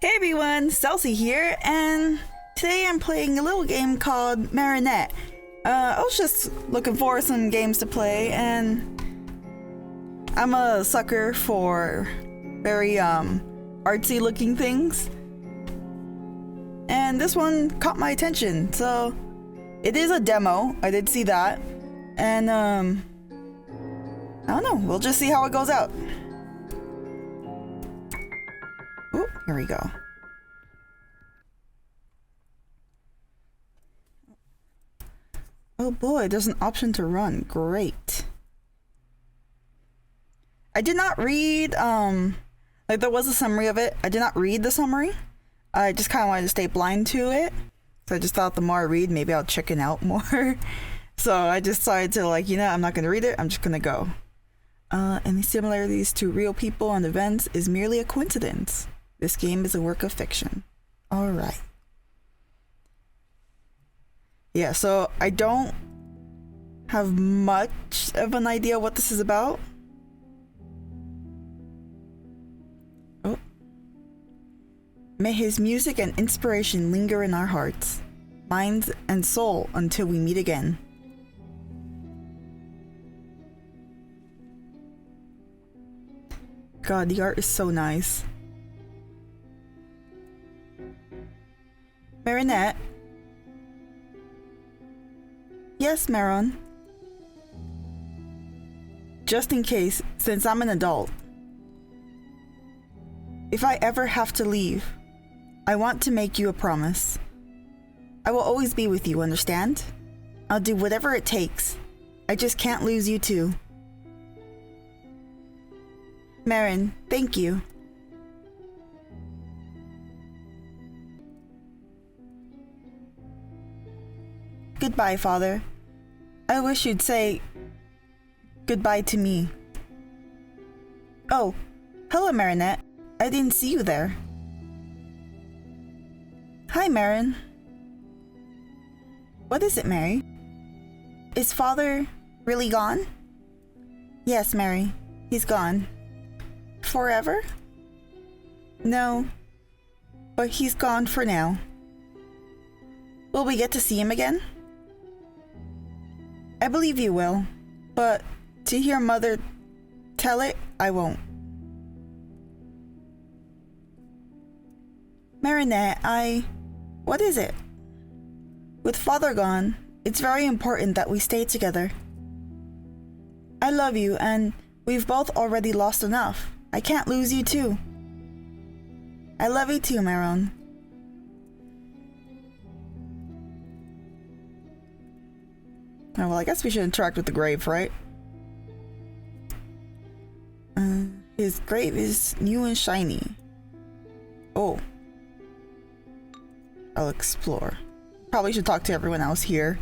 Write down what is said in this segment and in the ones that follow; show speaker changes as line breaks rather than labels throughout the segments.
Hey everyone, Celsi here, and today I'm playing a little game called Marinette. I was just looking for some games to play, and I'm a sucker for very artsy looking things. And this one caught my attention, so it is a demo, I did see that. And I don't know, we'll just see how it goes out. Oh, here we go. Oh boy, there's an option to run. Great. I did not read, like there was a summary of it. I did not read the summary. I just kind of wanted to stay blind to it. So I just thought the more I read, maybe I'll chicken out more. So I just decided to I'm not going to read it. I'm just going to go. Any similarities to real people and events is merely a coincidence. This game is a work of fiction. All right. Yeah, so I don't have much of an idea what this is about. Oh. May his music and inspiration linger in our hearts, minds, and soul until we meet again. God, the art is so nice. Marinette? Yes, Maron. Just in case, since I'm an adult. If I ever have to leave, I want to make you a promise. I will always be with you, understand? I'll do whatever it takes. I just can't lose you too. Marin, thank you. Goodbye, Father. I wish you'd say goodbye to me. Oh, hello, Marinette. I didn't see you there. Hi, Marin. What is it, Mary? Is Father really gone? Yes, Mary. He's gone. Forever? No, but he's gone for now. Will we get to see him again? I believe you will, but to hear Mother tell it, I won't. Marinette, what is it? With Father gone, it's very important that we stay together. I love you, and we've both already lost enough. I can't lose you too. I love you too, Maron. Oh, well, I guess we should interact with the grave, right? His grave is new and shiny. Oh. I'll explore. Probably should talk to everyone else here.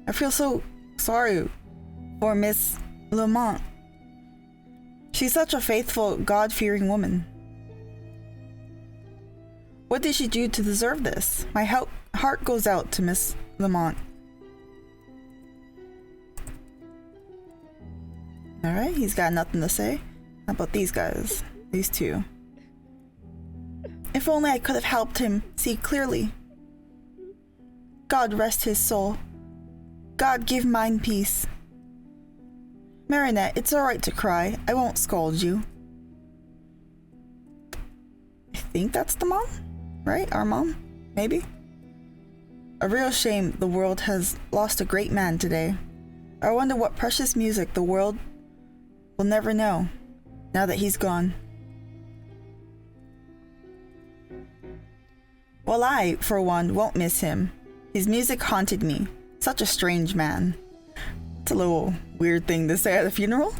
I feel so sorry for Miss Lamont. She's such a faithful, God-fearing woman. What did she do to deserve this? My heart goes out to Miss Lamont. Alright, he's got nothing to say. How about these guys? These two. If only I could have helped him see clearly. God rest his soul. God give mine peace. Marinette, it's alright to cry. I won't scold you. I think that's the mom? Right? Our mom? Maybe? A real shame the world has lost a great man today. I wonder what precious music the world will never know now that he's gone. Well, I, for one, won't miss him. His music haunted me. Such a strange man. It's a little weird thing to say at a funeral.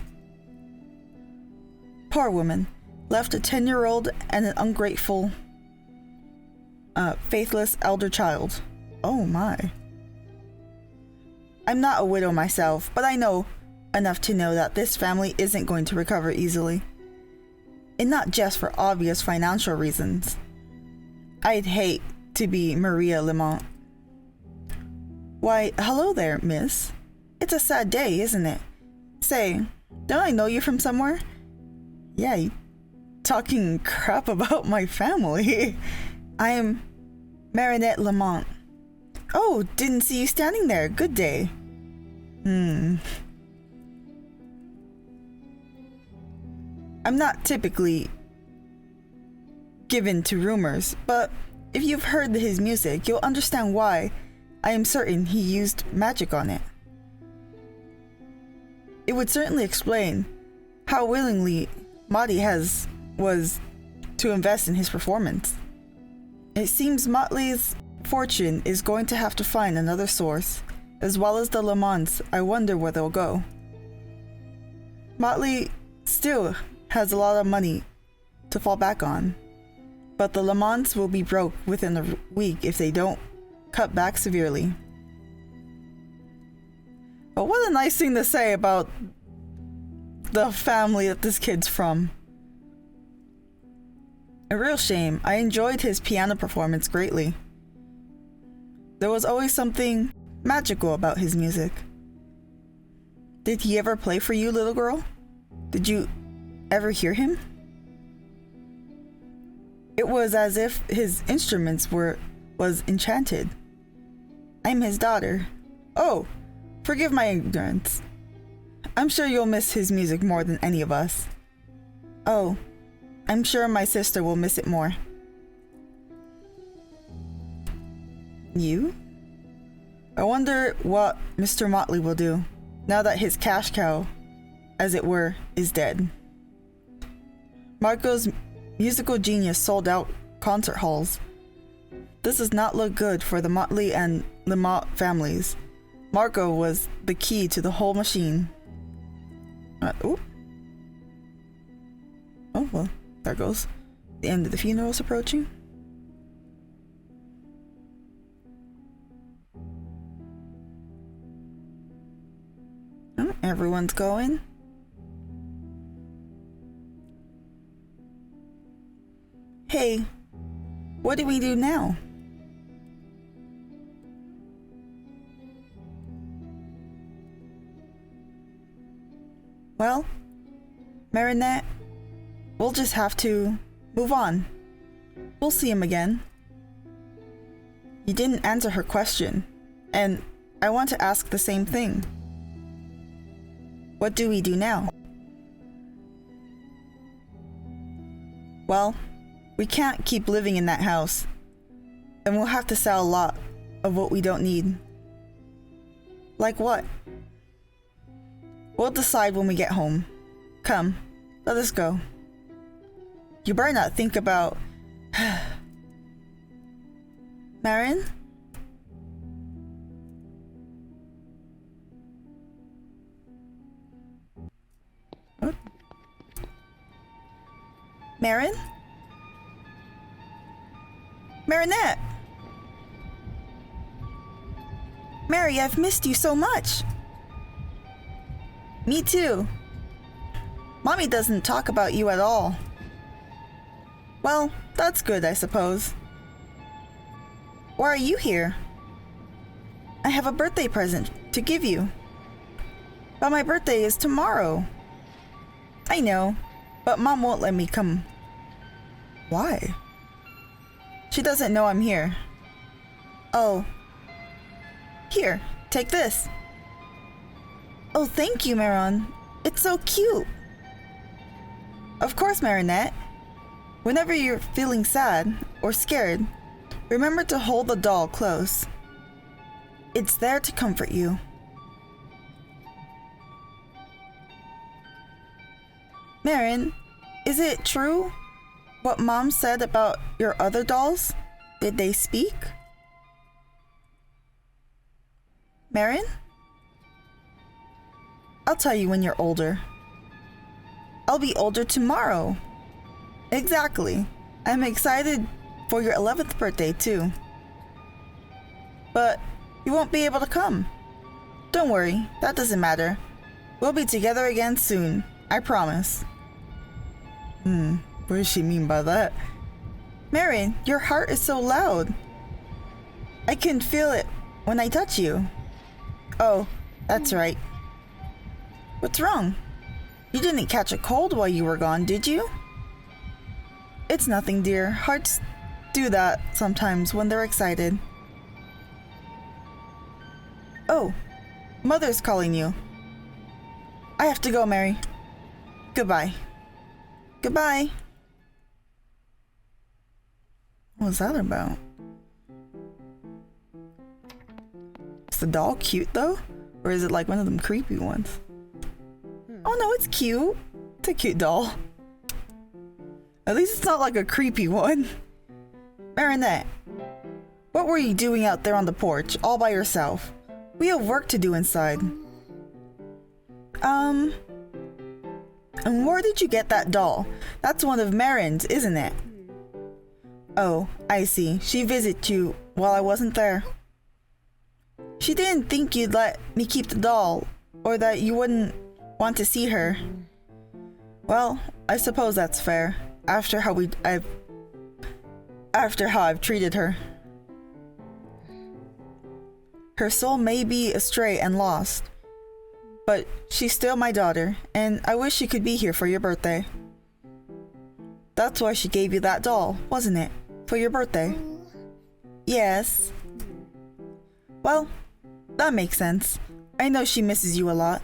Poor woman. Left a 10-year-old and an ungrateful, faithless elder child. Oh my. I'm not a widow myself, but I know enough to know that this family isn't going to recover easily. And not just for obvious financial reasons. I'd hate to be Maria Lamont. Why, hello there, miss. It's a sad day, isn't it? Say, don't I know you from somewhere? Yeah, talking crap about my family. I am Marinette Lamont. Oh, didn't see you standing there. Good day. I'm not typically given to rumors, but if you've heard his music, you'll understand why I am certain he used magic on it. It would certainly explain how willingly Motley was to invest in his performance. It seems Motley's fortune is going to have to find another source, as well as the Lamonts. I wonder where they'll go. Motley still has a lot of money to fall back on, but the Lamonts will be broke within a week if they don't cut back severely. But what a nice thing to say about the family that this kid's from. A real shame. I enjoyed his piano performance greatly. There was always something magical about his music. Did he ever play for you, little girl? Did you ever hear him? It was as if his instruments was enchanted. I'm his daughter. Oh, forgive my ignorance. I'm sure you'll miss his music more than any of us. Oh, I'm sure my sister will miss it more. You? I wonder what Mr. Motley will do now that his cash cow, as it were, is dead. Marco's musical genius sold out concert halls. This does not look good for the Motley and Lamont families. Marco was the key to the whole machine. Oh, well, there goes. The end of the funeral is approaching. Oh, everyone's going. Hey, what do we do now? Well, Marinette, we'll just have to move on. We'll see him again. You didn't answer her question, and I want to ask the same thing. What do we do now? Well, we can't keep living in that house, and we'll have to sell a lot of what we don't need. Like what? We'll decide when we get home. Come, let us go. You better not think about... Marin? What? Marin? Marinette! Mary, I've missed you so much. Me too. Mommy doesn't talk about you at all. Well, that's good, I suppose. Why are you here? I have a birthday present to give you. But my birthday is tomorrow. I know, but Mom won't let me come. Why? She doesn't know I'm here. Oh. Here, take this. Oh, thank you, Maron. It's so cute. Of course, Marinette. Whenever you're feeling sad or scared, remember to hold the doll close. It's there to comfort you. Marin, is it true what Mom said about your other dolls? Did they speak? Marin? I'll tell you when you're older. I'll be older tomorrow. Exactly. I'm excited for your 11th birthday too. But you won't be able to come. Don't worry, that doesn't matter. We'll be together again soon, I promise. What does she mean by that? Marin, your heart is so loud. I can feel it when I touch you. Oh, that's right. What's wrong? You didn't catch a cold while you were gone, did you? It's nothing, dear. Hearts do that sometimes when they're excited. Oh, Mother's calling you. I have to go, Mary. Goodbye. Goodbye. What was that about? Is the doll cute though? Or is it like one of them creepy ones? Oh no, it's cute. It's a cute doll. At least it's not like a creepy one. Marinette, what were you doing out there on the porch, all by yourself? We have work to do inside. And where did you get that doll? That's one of Marin's, isn't it? Oh, I see. She visited you while I wasn't there. She didn't think you'd let me keep the doll, or that you wouldn't want to see her. Well, I suppose that's fair, after how I've treated her. Her soul may be astray and lost, but she's still my daughter, and I wish she could be here for your birthday. That's why she gave you that doll, wasn't it? For your birthday? Yes. Well, that makes sense. I know she misses you a lot.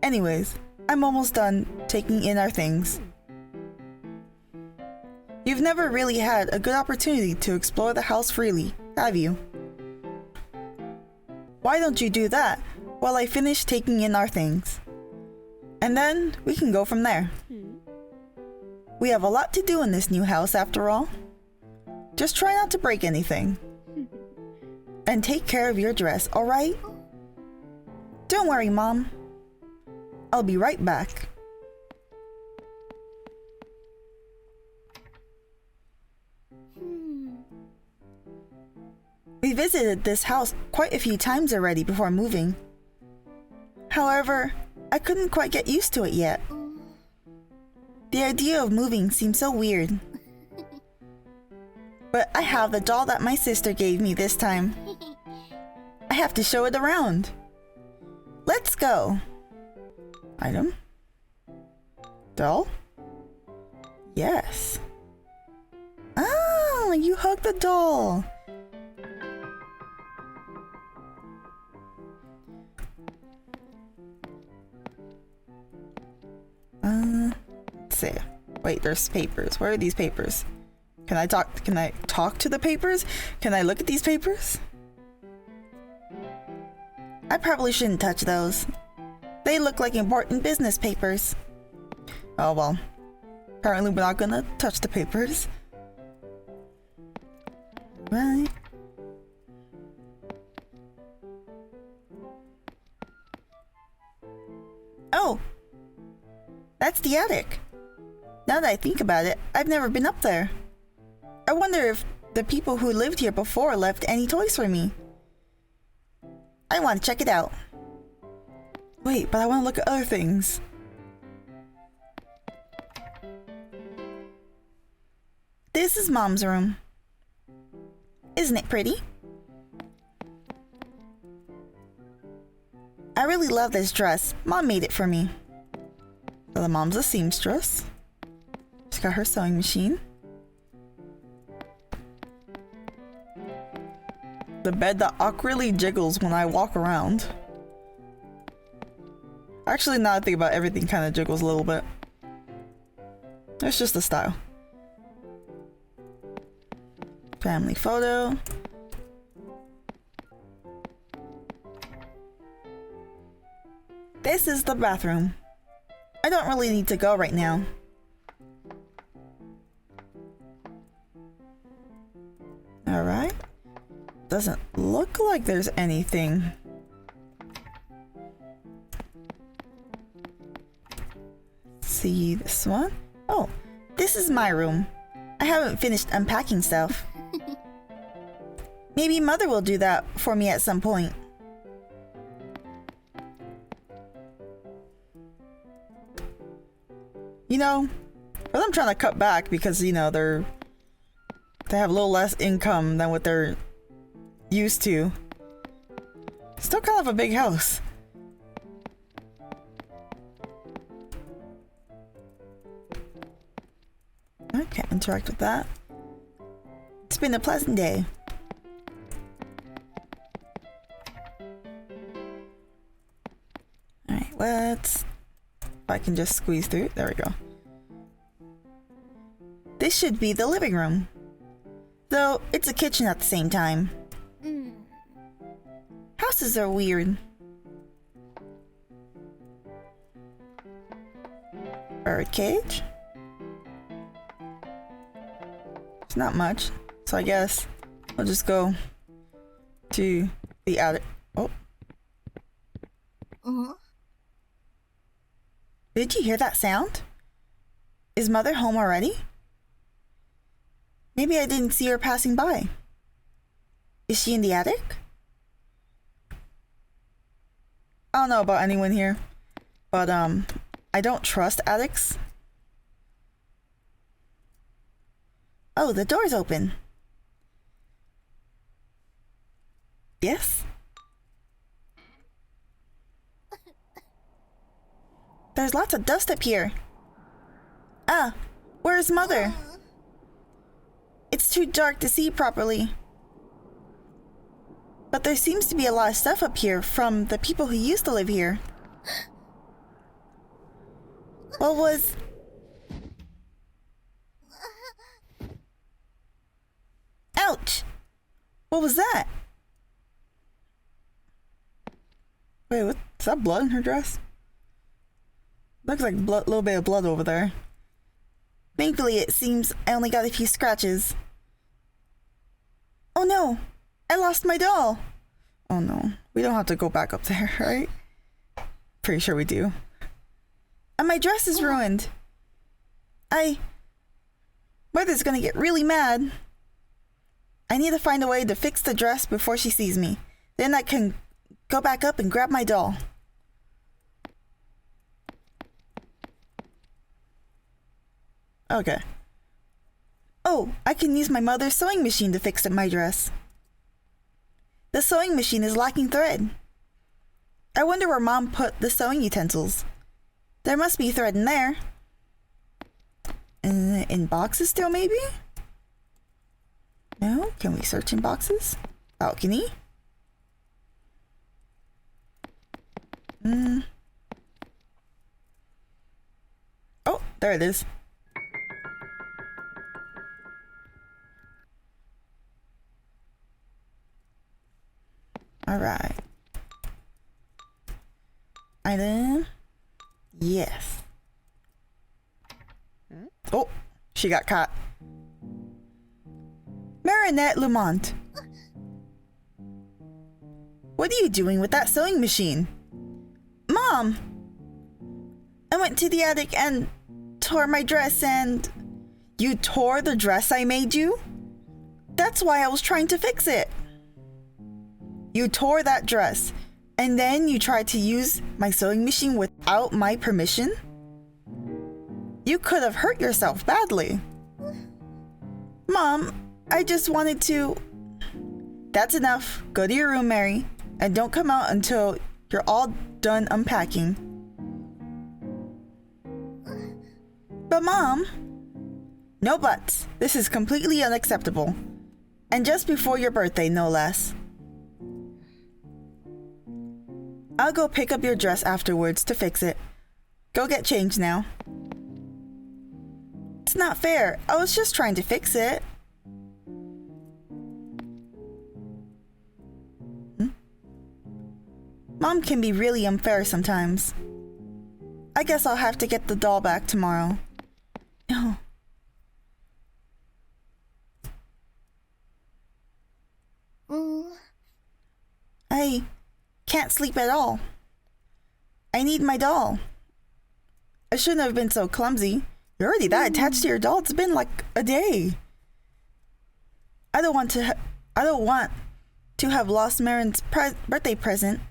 Anyways, I'm almost done taking in our things. You've never really had a good opportunity to explore the house freely, have you? Why don't you do that while I finish taking in our things? And then we can go from there. We have a lot to do in this new house after all. Just try not to break anything. And take care of your dress, alright? Don't worry, Mom. I'll be right back. We visited this house quite a few times already before moving. However, I couldn't quite get used to it yet. The idea of moving seems so weird. But I have the doll that my sister gave me this time. I have to show it around. Let's go. Item? Doll? Yes. Ah, you hugged the doll. Let's see. Wait, there's papers. Where are these papers? Can I talk to the papers? Can I look at these papers? I probably shouldn't touch those. They look like important business papers. Oh well. Apparently we're not gonna touch the papers. Right. Oh! That's the attic. Now that I think about it, I've never been up there. I wonder if the people who lived here before left any toys for me. I want to check it out. Wait, but I want to look at other things. This is Mom's room. Isn't it pretty? I really love this dress. Mom made it for me. So the mom's a seamstress. She's got her sewing machine. The bed that awkwardly jiggles when I walk around. Actually, now I think about it, everything kind of jiggles a little bit. It's just the style. Family photo. This is the bathroom. I don't really need to go right now. Alright. Doesn't look like there's anything. See this one? Oh, this is my room. I haven't finished unpacking stuff. Maybe Mother will do that for me at some point. You know, for them trying to cut back because, you know, they have a little less income than what they're used to. Still kind of a big house. Can't interact with that. It's been a pleasant day. Alright, let's... If I can just squeeze through. There we go. This should be the living room. Though, it's a kitchen at the same time. Houses are weird. Bird cage. It's not much, so I guess I'll just go to the attic. Oh. Did you hear that sound? Is Mother home already? Maybe I didn't see her passing by. Is she in the attic? I don't know about anyone here, but I don't trust attics. Oh, the door's open. Yes? There's lots of dust up here. Ah, where's Mother? It's too dark to see properly. But there seems to be a lot of stuff up here from the people who used to live here. What was... Ouch! What was that? Wait, what? Is that blood in her dress? Looks like a little bit of blood over there. Thankfully, it seems I only got a few scratches. Oh no! I lost my doll! Oh no. We don't have to go back up there, right? Pretty sure we do. And my dress is ruined. Mother's gonna get really mad. I need to find a way to fix the dress before she sees me. Then I can go back up and grab my doll. Okay. Oh, I can use my mother's sewing machine to fix my dress. The sewing machine is lacking thread. I wonder where Mom put the sewing utensils. There must be thread in there. In boxes still, maybe? No? Can we search in boxes? Balcony? Oh, there it is. Alright. Item. Yes. Oh, she got caught. Marinette Lamont. What are you doing with that sewing machine? Mom! I went to the attic and tore my dress and... You tore the dress I made you? That's why I was trying to fix it. You tore that dress, and then you tried to use my sewing machine without my permission? You could have hurt yourself badly. Mom, I just wanted to... That's enough. Go to your room, Mary, and don't come out until you're all done unpacking. But Mom... No buts. This is completely unacceptable. And just before your birthday, no less. I'll go pick up your dress afterwards to fix it. Go get changed now. It's not fair. I was just trying to fix it. Mom can be really unfair sometimes. I guess I'll have to get the doll back tomorrow. Oh. I can't sleep at all. I need my doll. I shouldn't have been so clumsy. You're already that attached to your doll. It's been like a day. I don't want to have lost Marin's birthday present.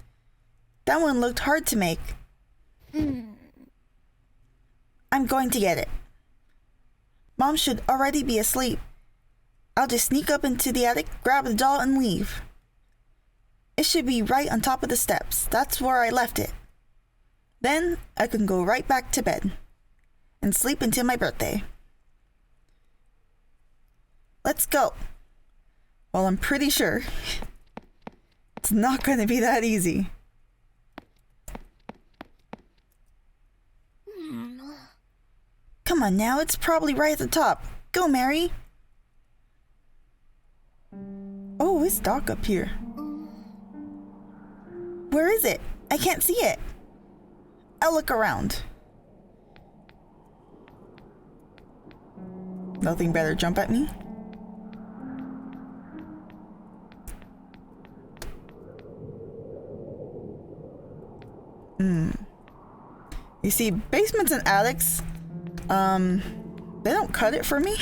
That one looked hard to make. I'm going to get it. Mom should already be asleep. I'll just sneak up into the attic, grab the doll, and leave. It should be right on top of the steps. That's where I left it. Then I can go right back to bed and sleep until my birthday. let's go. Well, I'm pretty sure it's not going to be that easy. Come on now, it's probably right at the top. Go, Mary. Oh, it's dark up here. Where is it? I can't see it. I'll look around. Nothing better jump at me? You see, basements and attics, they don't cut it for me.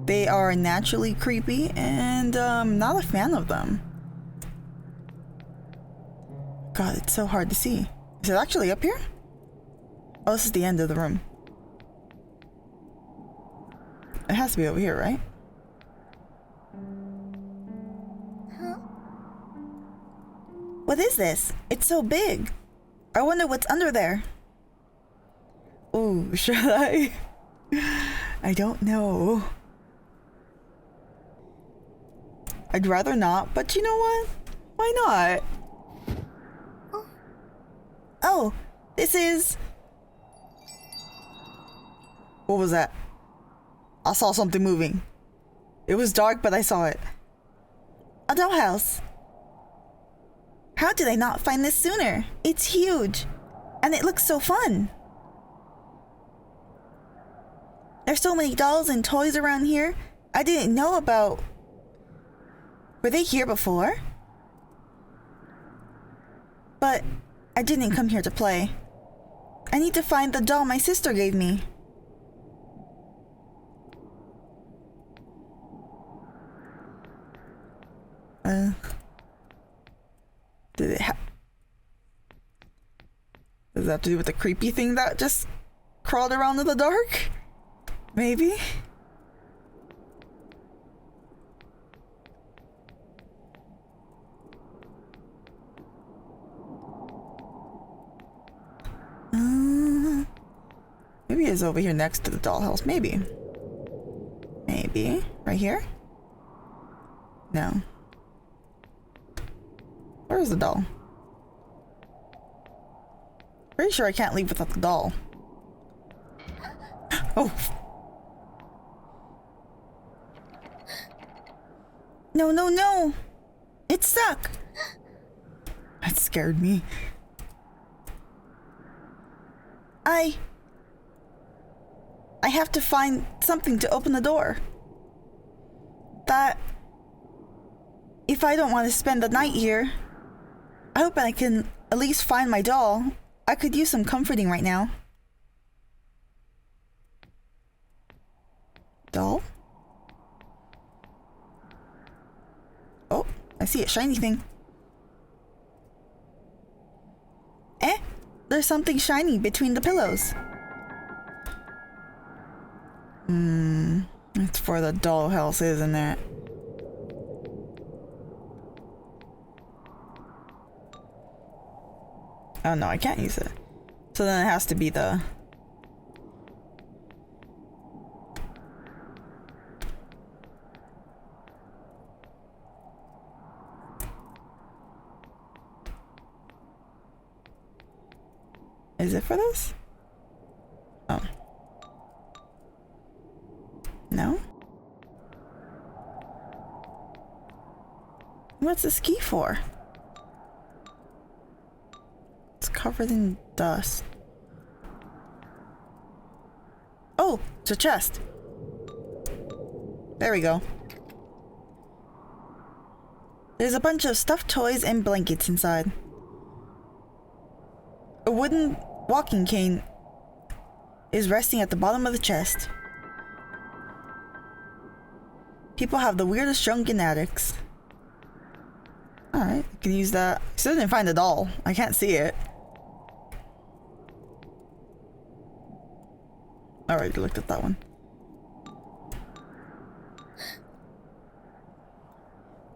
They are naturally creepy, and not a fan of them. God, it's so hard to see. Is it actually up here? Oh, this is the end of the room. It has to be over here, right? What is this? It's so big. I wonder what's under there. Oh, should I? I don't know. I'd rather not, but you know what? Why not? Oh, this is... What was that? I saw something moving. It was dark, but I saw it. A dollhouse. How did I not find this sooner? It's huge. And it looks so fun. There's so many dolls and toys around here I didn't know about. Were they here before? But I didn't come here to play. I need to find the doll my sister gave me. Did it Does that have to do with the creepy thing that just crawled around in the dark? Maybe? Maybe it's over here next to the dollhouse. Maybe. Maybe. Right here? No. Where's the doll? Pretty sure I can't leave without the doll. Oh. No, no, no. It's stuck. That scared me. I have to find something to open the door. That... If I don't want to spend the night here, I hope I can at least find my doll. I could use some comforting right now. Doll? Oh, I see a shiny thing. There's something shiny between the pillows. It's for the dollhouse, isn't it? Oh no, I can't use it. So then it has to be the... Is it for this? Oh. No? What's this key for? It's covered in dust. Oh, it's a chest. There we go. There's a bunch of stuffed toys and blankets inside. A wooden walking cane is resting at the bottom of the chest. People have the weirdest junk in attics. Alright, I can use that. Still didn't find the doll. I can't see it. Alright, looked at that one.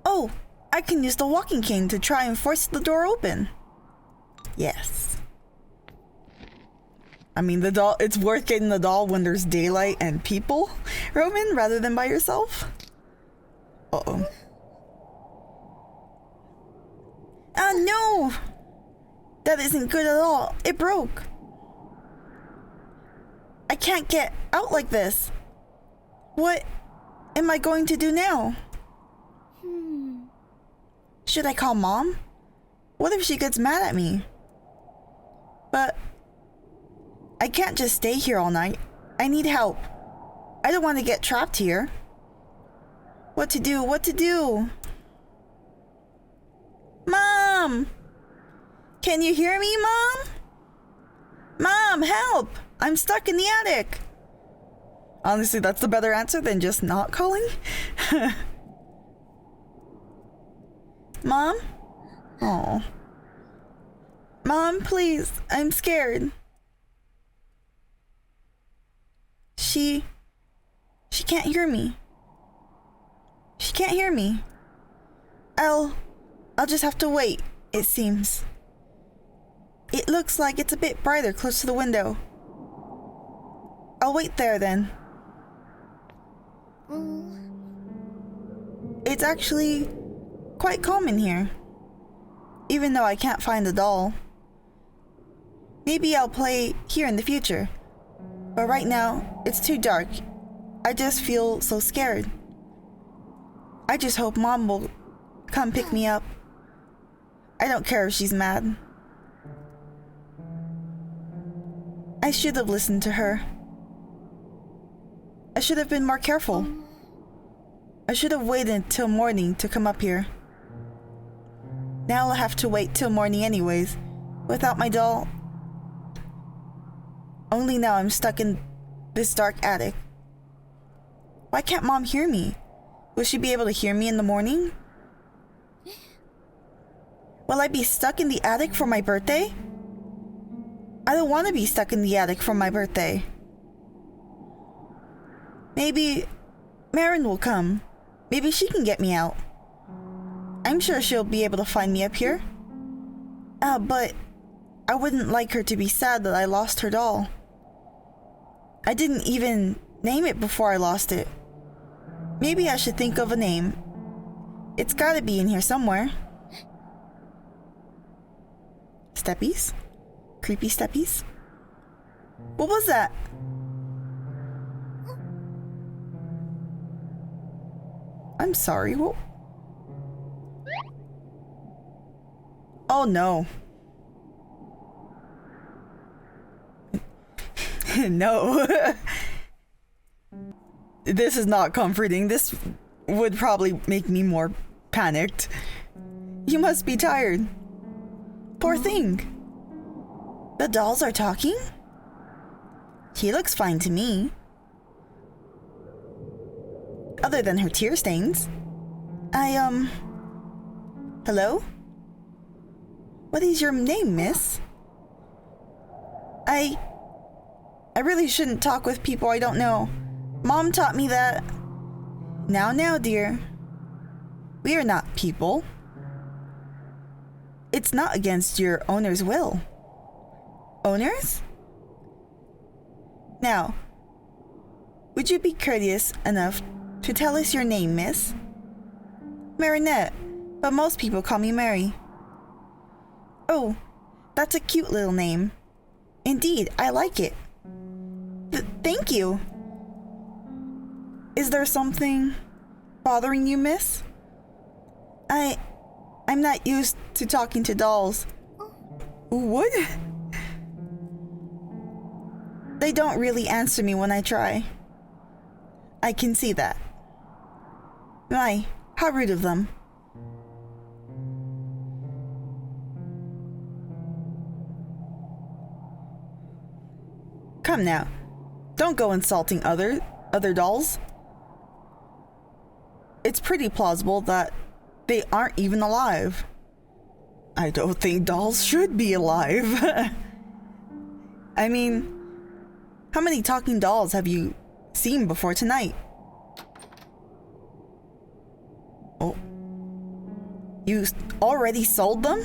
Oh, I can use the walking cane to try and force the door open. Yes. I mean, the doll, it's worth getting the doll when there's daylight and people roaming rather than by yourself. Uh-oh. Ah, no! That isn't good at all. It broke. I can't get out like this. What am I going to do now? Should I call Mom? What if she gets mad at me? But I can't just stay here all night. I need help. I don't want to get trapped here. What to do? What to do? Mom! Can you hear me, Mom? Mom, help! I'm stuck in the attic. Honestly, that's the better answer than just not calling. Mom? Oh. Mom, please. I'm scared. She can't hear me. She can't hear me. I'll just have to wait, it seems. It looks like it's a bit brighter close to the window. I'll wait there then. It's actually quite calm in here, even though I can't find the doll. Maybe I'll play here in the future, but right now it's too dark. I just feel so scared. I just hope Mom will come pick me up. I don't care if she's mad. I should have listened to her. I should have been more careful. I should have waited till morning to come up here. Now I'll have to wait till morning anyways, without my doll. Only now I'm stuck in this dark attic. Why can't Mom hear me? Will she be able to hear me in the morning? Will I be stuck in the attic for my birthday? I don't want to be stuck in the attic for my birthday. Maybe Marin will come. Maybe she can get me out. I'm sure she'll be able to find me up here. But I wouldn't like her to be sad that I lost her doll. I didn't even name it before I lost it. Maybe I should think of a name. It's gotta be in here somewhere. Steppies? Creepy steppies? What was that? I'm sorry, what? Oh no. No. This is not comforting. This would probably make me more panicked. You must be tired. Poor thing. The dolls are talking? She looks fine to me. Other than her tear stains. Hello? What is your name, miss? I really shouldn't talk with people I don't know. Mom taught me that. Now, dear. We are not people. It's not against your owner's will. Owners? Now, would you be courteous enough to tell us your name, miss? Marinette, but most people call me Mary. Oh, that's a cute little name. Indeed, I like it. Thank you. Is there something bothering you, miss? I'm not used to talking to dolls. What? They don't really answer me when I try. I can see that. My, how rude of them. Come now. Don't go insulting other dolls. It's pretty plausible that they aren't even alive. I don't think dolls should be alive. I mean, how many talking dolls have you seen before tonight? Oh. You already sold them?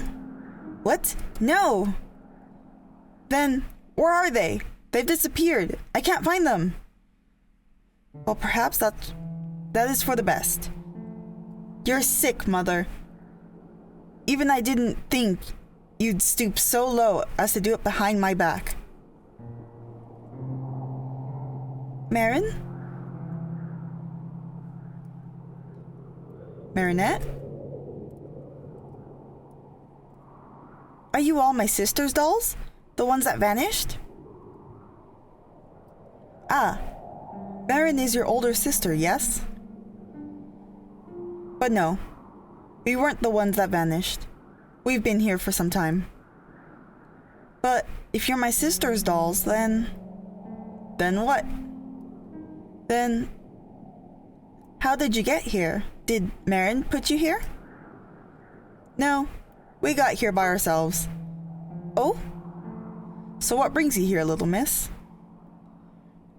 What? No. Then, where are they? They've disappeared. I can't find them. Well, perhaps that is for the best. You're sick, Mother. Even I didn't think you'd stoop so low as to do it behind my back. Marin? Marinette? Are you all my sister's dolls? The ones that vanished? Ah, Marin is your older sister, yes? But no, we weren't the ones that vanished. We've been here for some time. But if you're my sister's dolls, then what? Then how did you get here? Did Marin put you here? No, we got here by ourselves. Oh? So what brings you here, little miss?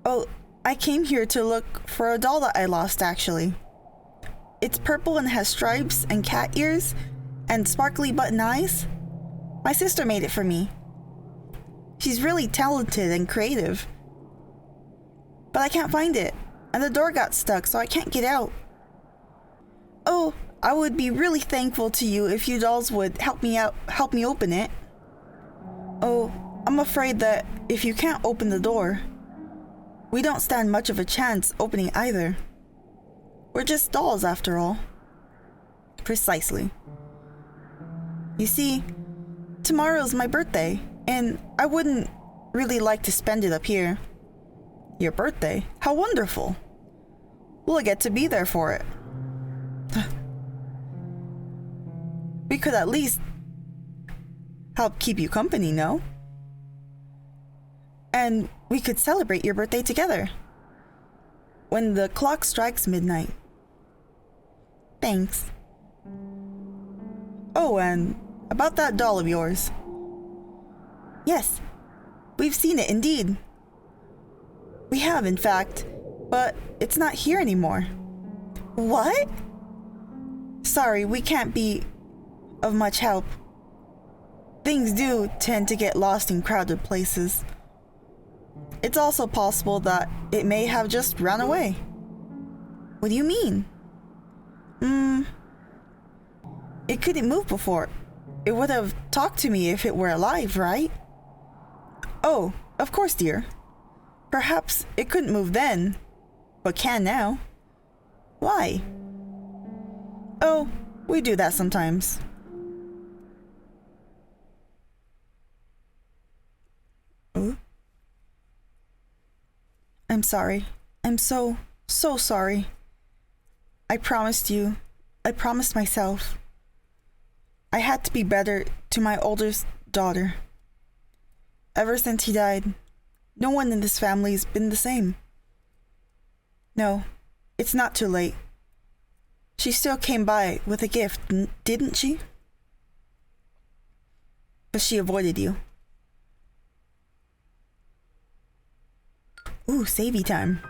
Oh, I came here to look for a doll that I lost, actually. It's purple and has stripes and cat ears and sparkly button eyes. My sister made it for me. She's really talented and creative. But I can't find it, and the door got stuck, so I can't get out. Oh, I would be really thankful to you if you dolls would help me open it. Oh, I'm afraid that if you can't open the door, we don't stand much of a chance opening either. We're just dolls after all. Precisely. You see, tomorrow's my birthday, and I wouldn't really like to spend it up here. Your birthday? How wonderful. We'll get to be there for it. We could at least help keep you company, no? And we could celebrate your birthday together. When the clock strikes midnight. Thanks. Oh, and about that doll of yours. Yes, we've seen it indeed. We have, in fact, but it's not here anymore. What? Sorry, we can't be of much help. Things do tend to get lost in crowded places. It's also possible that it may have just run away. What do you mean? It couldn't move before. It would have talked to me if it were alive, right? Oh, of course, dear. Perhaps it couldn't move then, but can now. Why? Oh, we do that sometimes. Oh? I'm sorry. I'm so sorry. I promised you. I promised myself. I had to be better to my oldest daughter. Ever since he died, no one in this family has been the same. No, it's not too late. She still came by with a gift, didn't she? But she avoided you. Ooh, savey time.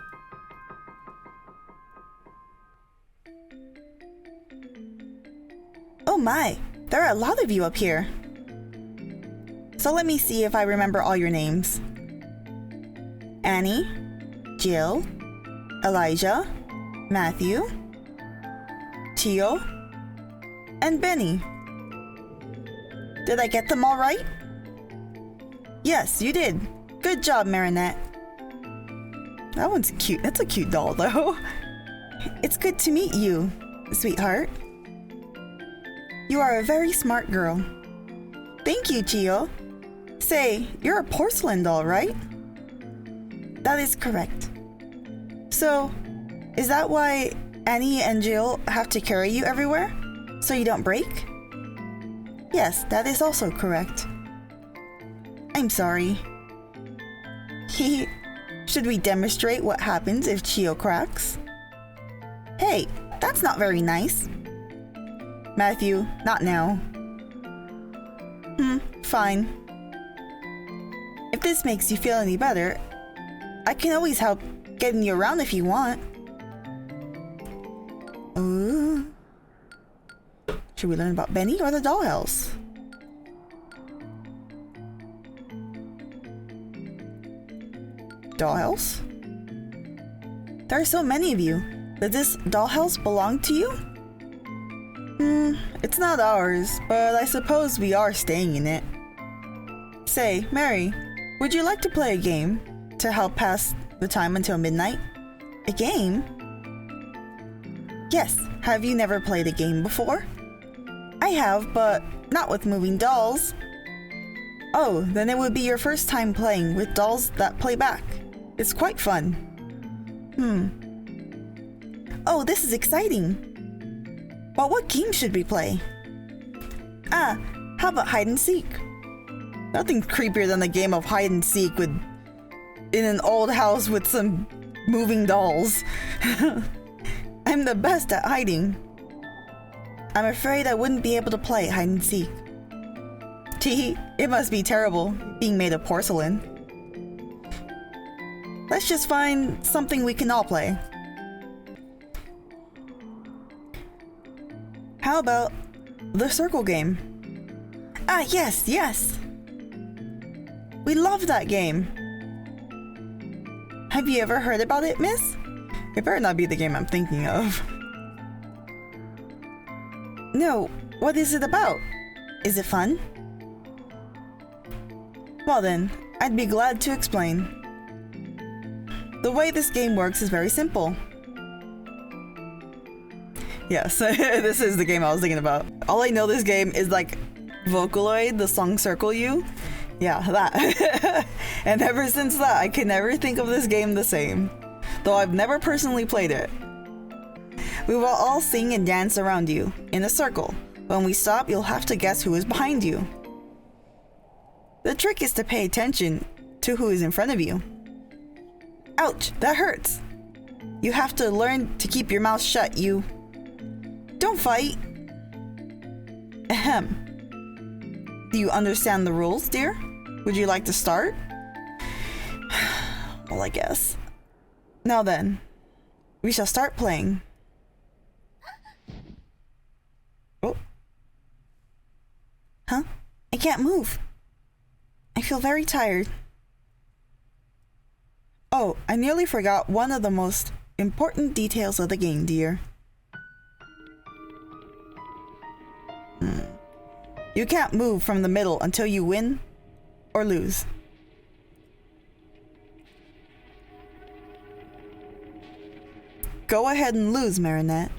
Oh my, there are a lot of you up here. So let me see if I remember all your names. Annie, Jill, Elijah, Matthew, Tio, and Benny. Did I get them all right? Yes, you did. Good job, Marinette. That one's cute. That's a cute doll, though. It's good to meet you, sweetheart. You are a very smart girl. Thank you, Chio. Say, you're a porcelain doll, right? That is correct. So, is that why Annie and Jill have to carry you everywhere? So you don't break? Yes, that is also correct. I'm sorry. Should we demonstrate what happens if Chio cracks? Hey, that's not very nice. Matthew, not now. Fine. If this makes you feel any better, I can always help getting you around if you want. Ooh. Should we learn about Benny or the dollhouse? dollhouse? There are so many of you. Does this dollhouse belong to you? It's not ours, but I suppose we are staying in it. Say, Mary, would you like to play a game to help pass the time until midnight? A game? Yes, have you never played a game before? I have, but not with moving dolls. Oh, then it would be your first time playing with dolls that play back. It's quite fun. Oh, this is exciting. But what game should we play? How about hide and seek? Nothing creepier than a game of hide and seek in an old house with some moving dolls. I'm the best at hiding. I'm afraid I wouldn't be able to play hide and seek. Tee, it must be terrible being made of porcelain. Let's just find something we can all play. How about the circle game? Yes. We love that game. Have you ever heard about it, miss? It better not be the game I'm thinking of. No, what is it about? Is it fun? Well then, I'd be glad to explain. The way this game works is very simple. Yes, this is the game I was thinking about. All I know this game is like Vocaloid, the song Circle You. Yeah, that. And ever since that, I can never think of this game the same. Though I've never personally played it. We will all sing and dance around you, in a circle. When we stop, you'll have to guess who is behind you. The trick is to pay attention to who is in front of you. Ouch, that hurts. You have to learn to keep your mouth shut, you. Don't fight. Ahem. Do you understand the rules, dear? Would you like to start? Well, I guess. Now then, we shall start playing. Oh. Huh? I can't move. I feel very tired. Oh, I nearly forgot one of the most important details of the game, dear. You can't move from the middle until you win or lose. Go ahead and lose, Marinette.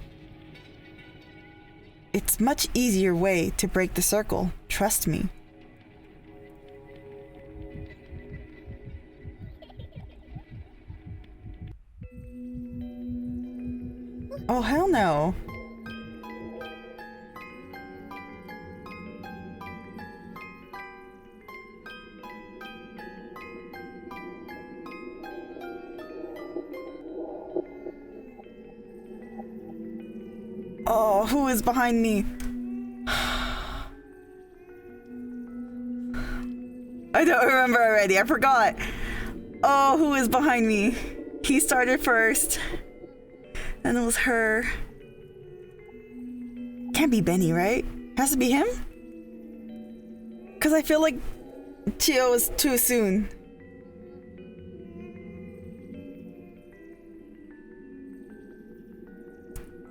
It's much easier way to break the circle, trust me. Oh, hell no. Oh, who is behind me? I don't remember already. I forgot. Oh, who is behind me? He started first. And it was her. Can't be Benny, right? Has to be him? Because I feel like Chio was too soon.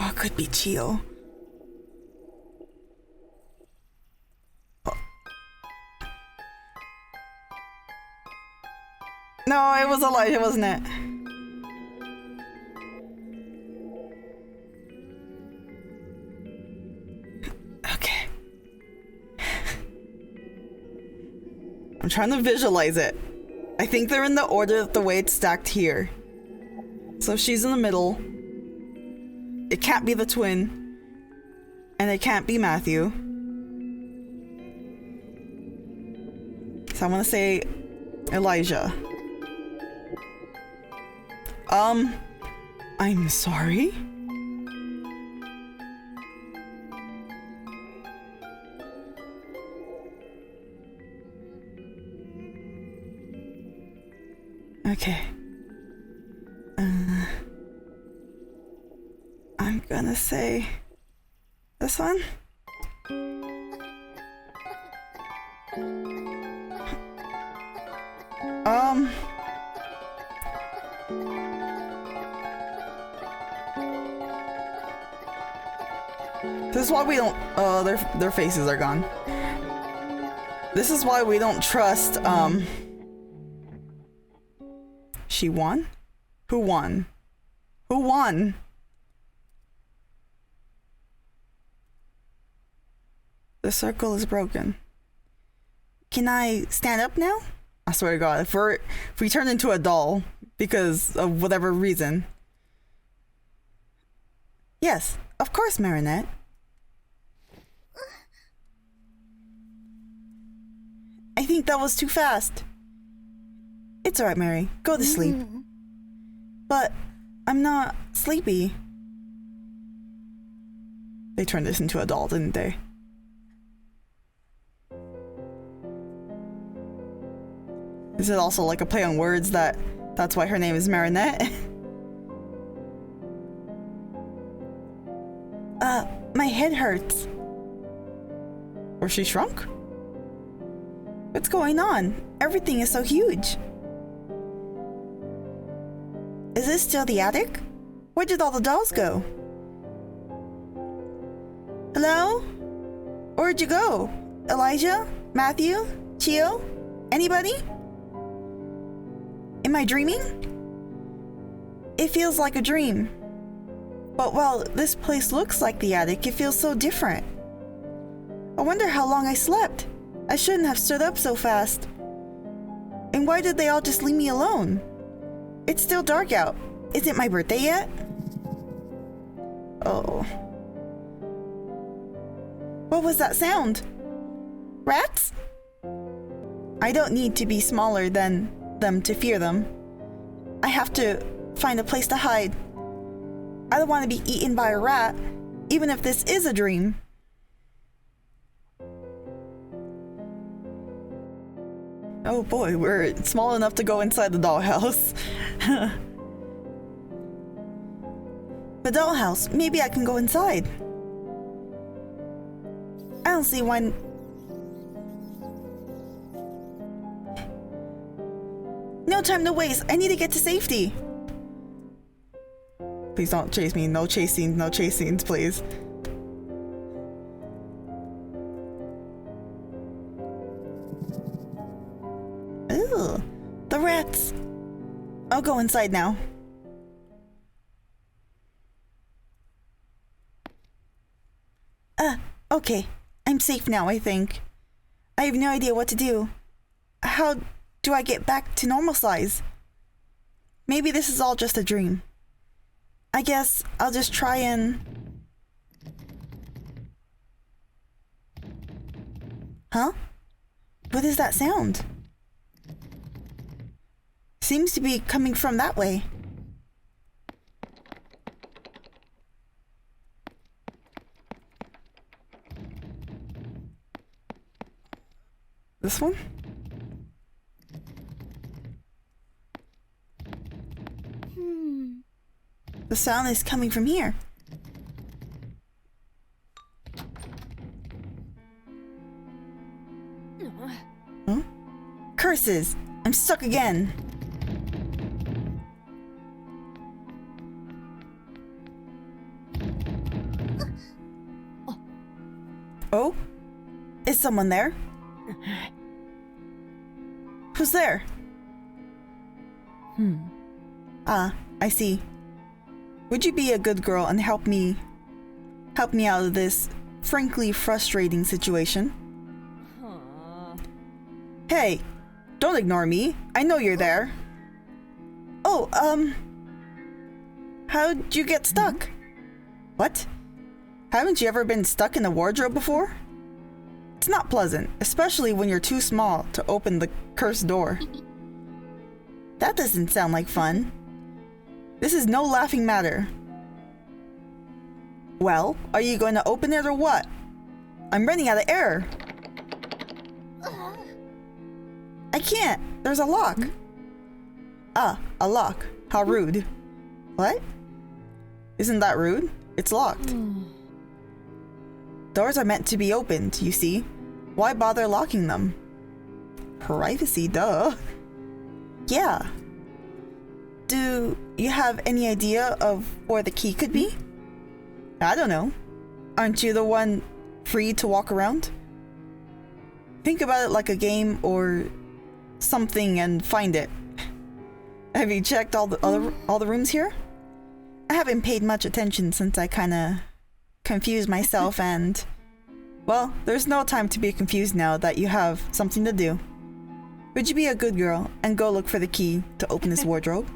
Oh, it could be Chio. Oh. No, it was Elijah, wasn't it? Okay. I'm trying to visualize it. I think they're in the order the way it's stacked here. So she's in the middle. It can't be the twin. And it can't be Matthew. So I'm gonna say Elijah. I'm sorry? Okay. I'm gonna say this one. This is why we don't. Oh, their faces are gone. This is why we don't trust. She won? Who won? Who won? The circle is broken. Can I stand up now? I swear to God, if we turn into a doll because of whatever reason. Yes, of course, Marinette. I think that was too fast. It's alright, Mary. Go to sleep. But I'm not sleepy. They turned this into a doll, didn't they? Is it also like a play on words that's why her name is Marinette? My head hurts. Or she shrunk? What's going on? Everything is so huge. Is this still the attic? Where did all the dolls go? Hello? Where'd you go? Elijah? Matthew? Chio? Anybody? Am I dreaming? It feels like a dream. But while this place looks like the attic, it feels so different. I wonder how long I slept. I shouldn't have stood up so fast. And why did they all just leave me alone? It's still dark out. Is it my birthday yet? Oh. What was that sound? Rats? I don't need to be smaller than them to fear them. I have to find a place to hide. I don't want to be eaten by a rat, even if this is a dream. Oh boy, we're small enough to go inside the dollhouse. The dollhouse, maybe I can go inside. I don't see why. No time to waste. I need to get to safety. Please don't chase me. No chasing, no chasings, please. Ew, the rats. I'll go inside now. Okay. I'm safe now, I think. I have no idea what to do. How do I get back to normal size? Maybe this is all just a dream. I guess I'll just try and... Huh? What is that sound? Seems to be coming from that way. This one? The sound is coming from here. Huh? Curses! I'm stuck again. Oh? Is someone there? Who's there? Ah, I see. Would you be a good girl and help me out of this frankly frustrating situation? Hey, don't ignore me. I know you're there. Oh, how'd you get stuck? What? Haven't you ever been stuck in a wardrobe before? It's not pleasant, especially when you're too small to open the cursed door. That doesn't sound like fun. This is no laughing matter. Well, are you going to open it or what? I'm running out of air. I can't. There's a lock. Ah, a lock. How rude. What? Isn't that rude? It's locked. Doors are meant to be opened, you see. Why bother locking them? Privacy, duh. Yeah. Do you have any idea of where the key could be? I don't know. Aren't you the one free to walk around? Think about it like a game or something and find it. Have you checked all the rooms here? I haven't paid much attention since I kinda confused myself and... Well, there's no time to be confused now that you have something to do. Would you be a good girl and go look for the key to open this wardrobe?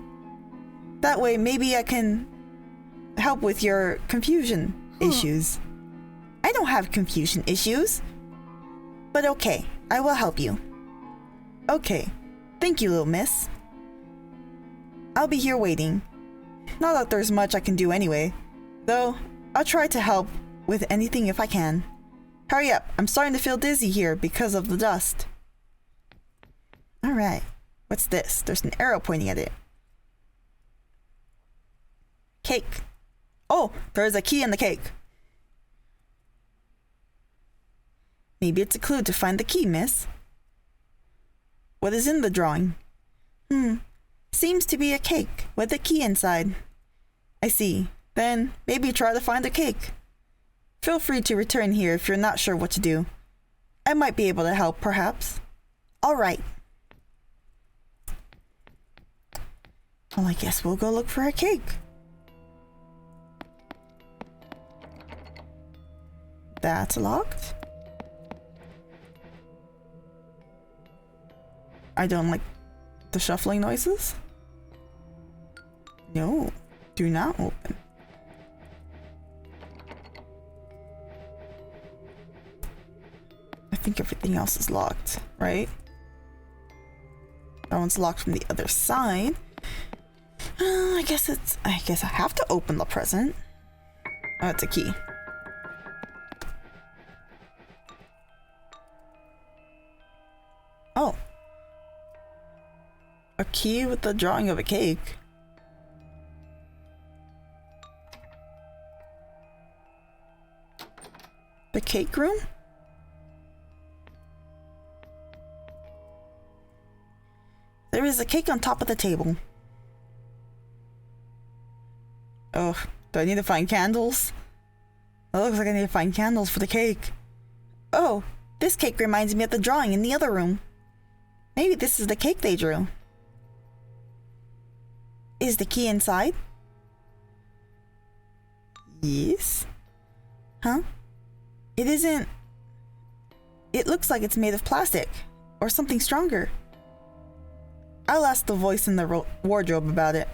That way maybe I can help with your confusion issues. I don't have confusion issues. But okay, I will help you. Okay, thank you, little miss. I'll be here waiting. Not that there's much I can do anyway, though I'll try to help with anything if I can. Hurry up, I'm starting to feel dizzy here because of the dust. Alright, what's this? There's an arrow pointing at it. Cake. Oh, there's a key in the cake. Maybe it's a clue to find the key, miss. What is in the drawing? Seems to be a cake with a key inside. I see. Then maybe try to find the cake. Feel free to return here if you're not sure what to do. I might be able to help, perhaps. All right. Well, I guess we'll go look for a cake. That's locked. I don't like the shuffling noises. No, do not open. I think everything else is locked, right? That one's locked from the other side. I guess I have to open the present. Oh, it's a key. Oh. A key with the drawing of a cake. The cake room? There is a cake on top of the table. Oh, do I need to find candles? It looks like I need to find candles for the cake. Oh, this cake reminds me of the drawing in the other room. Maybe this is the cake they drew. Is the key inside? Yes. Huh? It isn't... It looks like it's made of plastic or something stronger. I'll ask the voice in the wardrobe about it.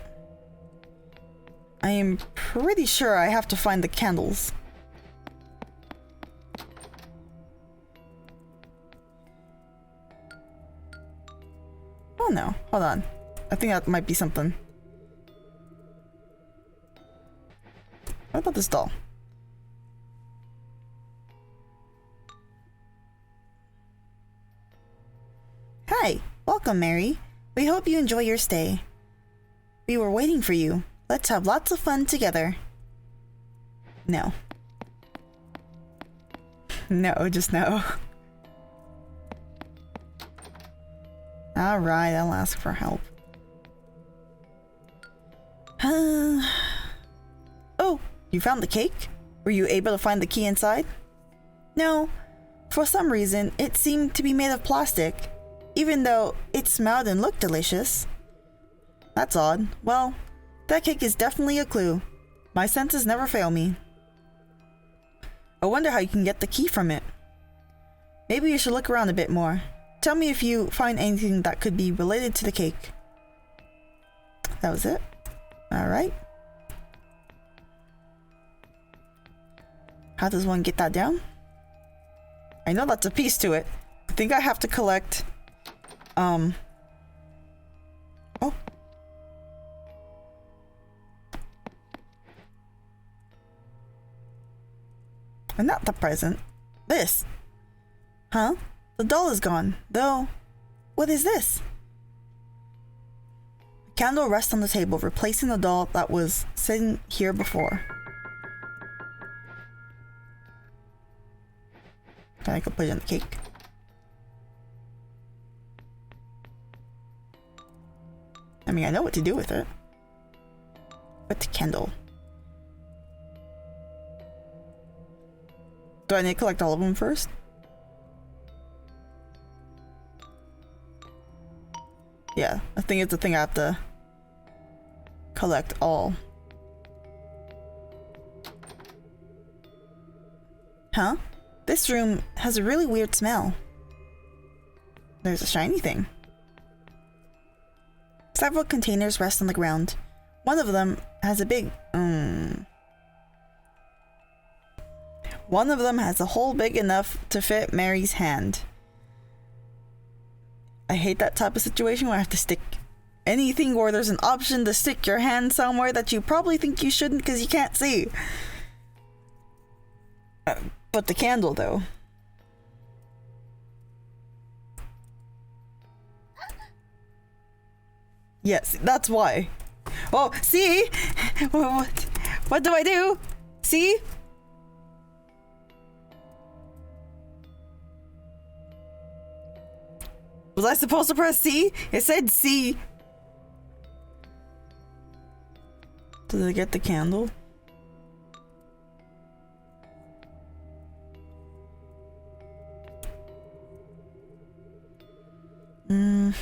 I am pretty sure I have to find the candles. Oh no, hold on. I think that might be something. What about this doll? Hi, welcome, Mary. We hope you enjoy your stay. We were waiting for you. Let's have lots of fun together. No. No, just no. Alright, I'll ask for help. Oh, you found the cake? Were you able to find the key inside? No. For some reason, it seemed to be made of plastic, even though it smelled and looked delicious. That's odd. Well, that cake is definitely a clue. My senses never fail me. I wonder how you can get the key from it. Maybe you should look around a bit more. Tell me if you find anything that could be related to the cake. That was it? Alright. How does one get that down? I know that's a piece to it. I think I have to collect... Oh. And not the present. This. Huh? The doll is gone, though. What is this? A candle rests on the table, replacing the doll that was sitting here before. Can I go put it in the cake? I mean, I know what to do with it. With the candle. Do I need to collect all of them first? Yeah, I think it's a thing I have to collect all. Huh? This room has a really weird smell. There's a shiny thing. Several containers rest on the ground. One of them has a big... One of them has a hole big enough to fit Mary's hand. I hate that type of situation where I have to stick anything where there's an option to stick your hand somewhere that you probably think you shouldn't because you can't see. But the candle, though. Yes, that's why. Oh, see? What do I do? See? Was I supposed to press C? It said C. Did I get the candle? Do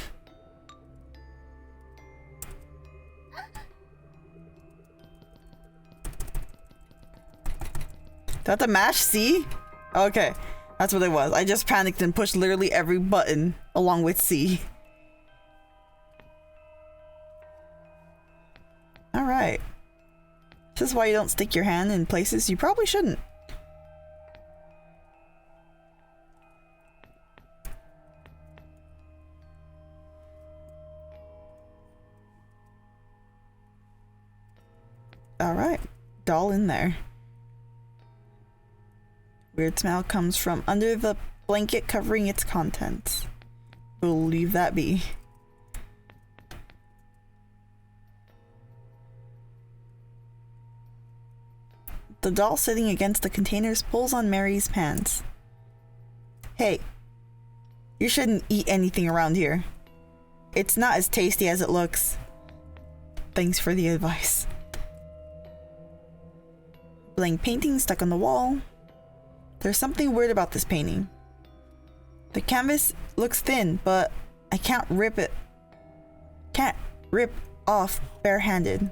I have to mash C? Okay, that's what it was. I just panicked and pushed literally every button along with C. Alright. This is why you don't stick your hand in places you probably shouldn't. Alright. Doll in there. Weird smell comes from under the blanket covering its contents. We'll leave that be. The doll sitting against the containers pulls on Mary's pants. Hey, you shouldn't eat anything around here. It's not as tasty as it looks. Thanks for the advice. Blank painting stuck on the wall. There's something weird about this painting. The canvas looks thin, but I can't rip off barehanded.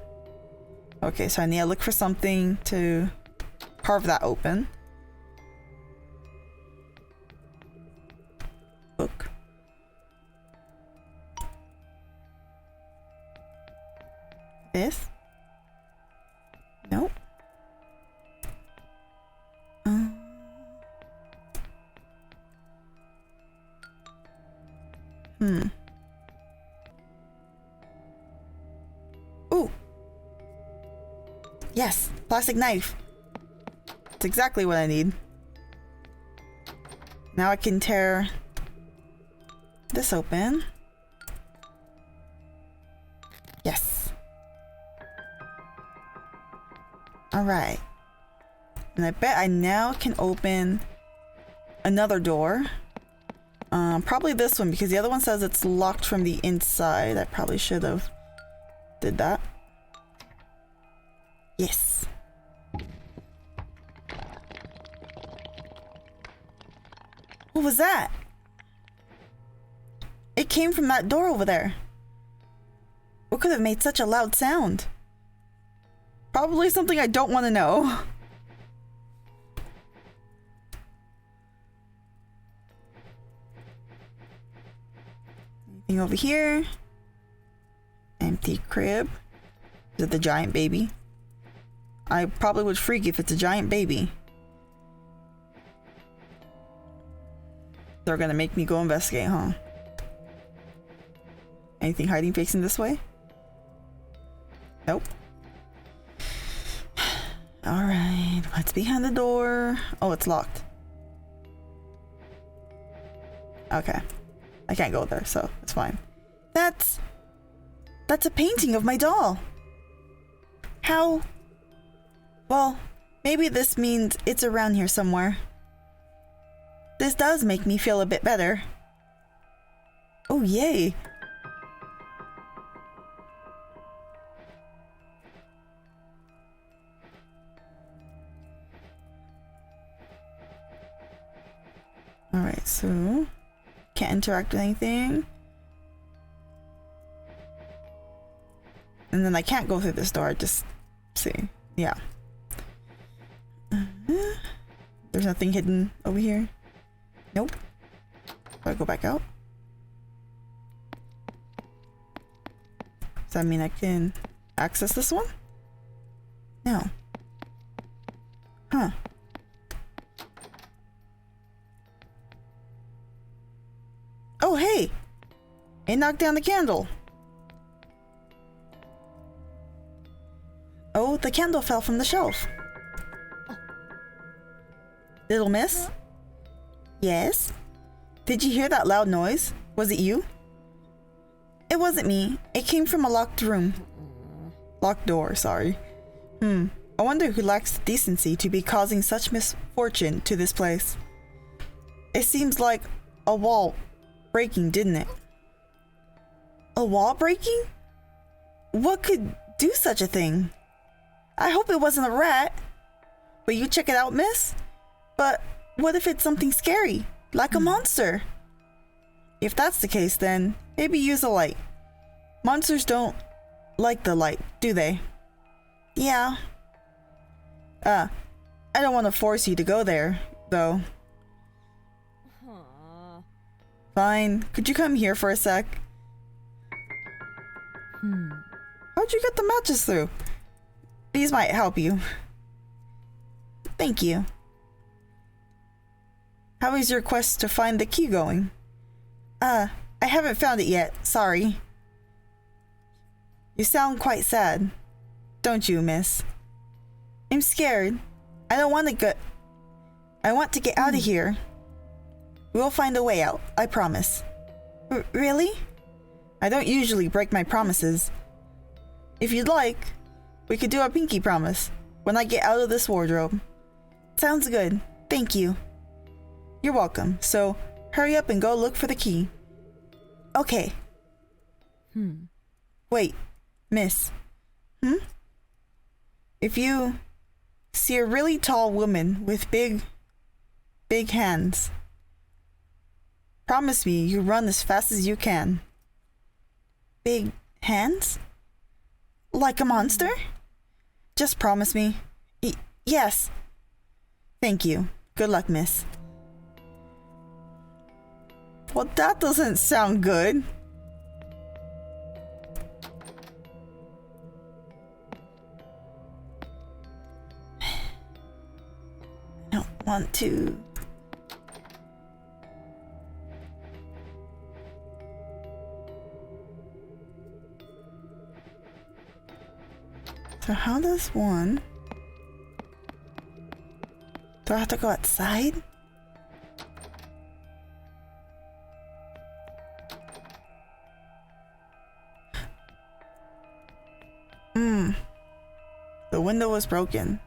Okay, so I need to look for something to carve that open. Book. This? Nope. Ooh. Yes, plastic knife. It's exactly what I need. Now I can tear this open. Yes. Alright. And I bet I now can open another door. Probably this one because the other one says it's locked from the inside. I probably should have did that. Yes. What was that? It came from that door over there. What could have made such a loud sound? Probably something I don't want to know. Anything over here? Empty crib. Is it the giant baby? I probably would freak if it's a giant baby. They're gonna make me go investigate, huh? Anything hiding facing this way? Nope. Alright, what's behind the door? Oh, it's locked. Okay. I can't go there, so it's fine. That's a painting of my doll. How? Well, maybe this means it's around here somewhere. This does make me feel a bit better. Oh, yay. So, can't interact with anything. And then I can't go through this door, just see. Yeah. There's nothing hidden over here. Nope. Do I go back out? Does that mean I can access this one? No. Huh. Oh, hey! It knocked down the candle. Oh, the candle fell from the shelf. Little miss? Yes? Did you hear that loud noise? Was it you? It wasn't me. It came from a locked room. Locked door, sorry. I wonder who lacks the decency to be causing such misfortune to this place. It seems like a wall breaking, didn't it? A wall breaking? What could do such a thing? I hope it wasn't a rat. Will you check it out, miss? But what if it's something scary, like a monster? If that's the case, then maybe use a light. Monsters don't like the light, do they? Yeah. I don't want to force you to go there, though. Fine. Could you come here for a sec? How'd you get the matches through? These might help you. Thank you. How is your quest to find the key going? I haven't found it yet. Sorry. You sound quite sad. Don't you, miss? I'm scared. I don't want to go. I want to get out of here. We'll find a way out, I promise. Really? I don't usually break my promises. If you'd like, we could do a pinky promise when I get out of this wardrobe. Sounds good. Thank you. You're welcome. So, hurry up and go look for the key. Okay. Wait, miss. If you see a really tall woman with big hands, promise me you run as fast as you can. Big hands? Like a monster? Just promise me. Yes. Thank you. Good luck, miss. Well, that doesn't sound good. I don't want to. So how does one? Do I have to go outside? The window was broken.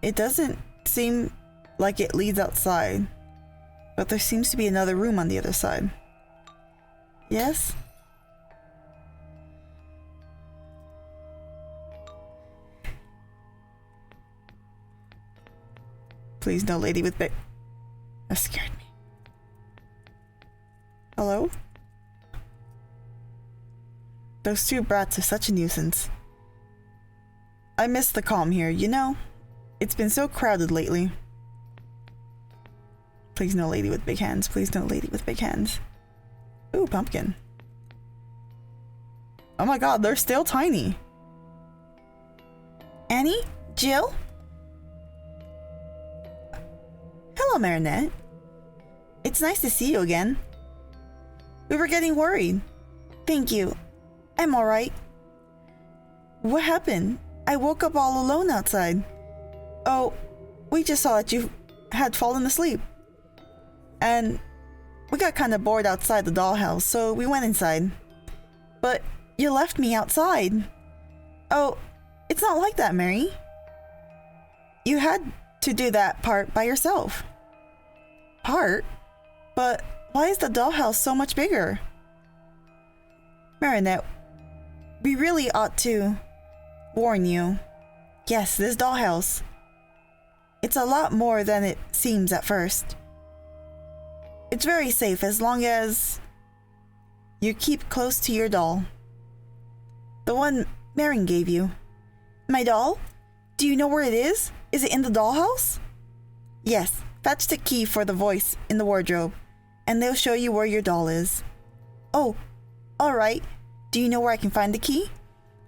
It doesn't seem like it leads outside, but there seems to be another room on the other side. Yes? Please, no lady with big... That scared me. Hello? Those two brats are such a nuisance. I miss the calm here, you know? It's been so crowded lately. Please, no lady with big hands. Please, no lady with big hands. Ooh, pumpkin. Oh my god, they're still tiny. Annie? Jill? Hello, Marinette. It's nice to see you again. We were getting worried. Thank you. I'm alright. What happened? I woke up all alone outside. Oh, we just saw that you had fallen asleep. And we got kind of bored outside the dollhouse, so we went inside. But you left me outside. Oh, it's not like that, Mary. You had to do that part by yourself. Part? But why is the dollhouse so much bigger? Marinette, we really ought to warn you. Yes, this dollhouse. It's a lot more than it seems at first. It's very safe as long as you keep close to your doll. The one Marin gave you. My doll? Do you know where it is? Is it in the dollhouse? Yes, fetch the key for the voice in the wardrobe, and they'll show you where your doll is. Oh, alright. Do you know where I can find the key?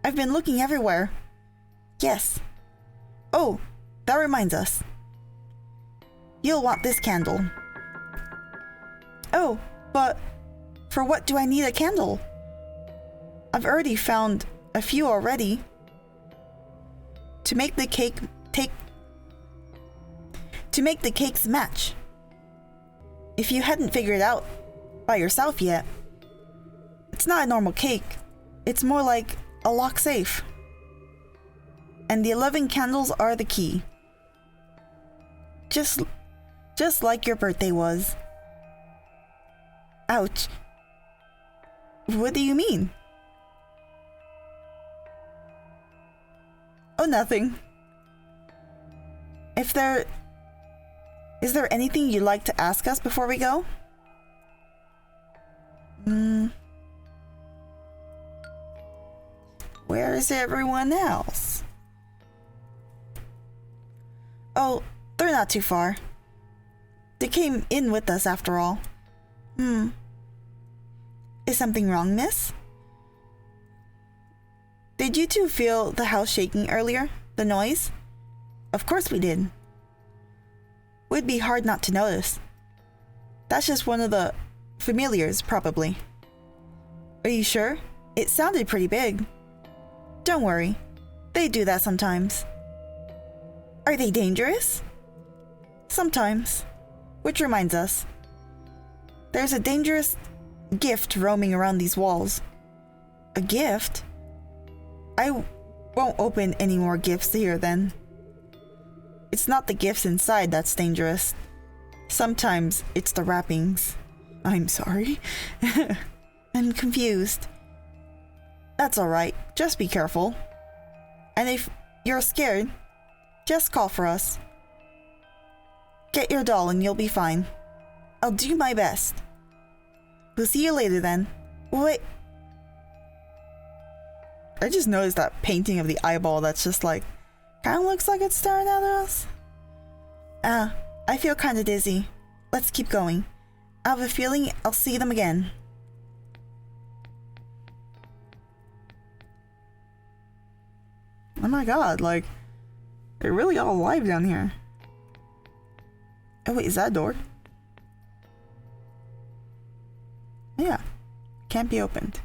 I've been looking everywhere. Yes. Oh, that reminds us. You'll want this candle. Oh, but for what do I need a candle? I've already found a few already. To make the cakes match. If you hadn't figured it out by yourself yet, it's not a normal cake. It's more like a lock safe. And the 11 candles are the key. Just like your birthday was. Ouch. What do you mean? Oh, nothing. Is there anything you'd like to ask us before we go? Where is everyone else? Oh, they're not too far. They came in with us after all. Is something wrong, miss? Did you two feel the house shaking earlier? The noise? Of course we did. Would be hard not to notice. That's just one of the familiars, probably. Are you sure? It sounded pretty big. Don't worry. They do that sometimes. Are they dangerous? Sometimes. Which reminds us. There's a dangerous gift roaming around these walls. A gift? I won't open any more gifts here then. It's not the gifts inside that's dangerous. Sometimes it's the wrappings. I'm sorry. I'm confused. That's alright. Just be careful. And if you're scared, just call for us. Get your doll and you'll be fine. I'll do my best. We'll see you later then. Wait. I just noticed that painting of the eyeball that's just like, kind of looks like it's staring at us. I feel kind of dizzy. Let's keep going. I have a feeling I'll see them again. Oh my god, like, they're really all alive down here. Oh wait, is that a door? Yeah, can't be opened.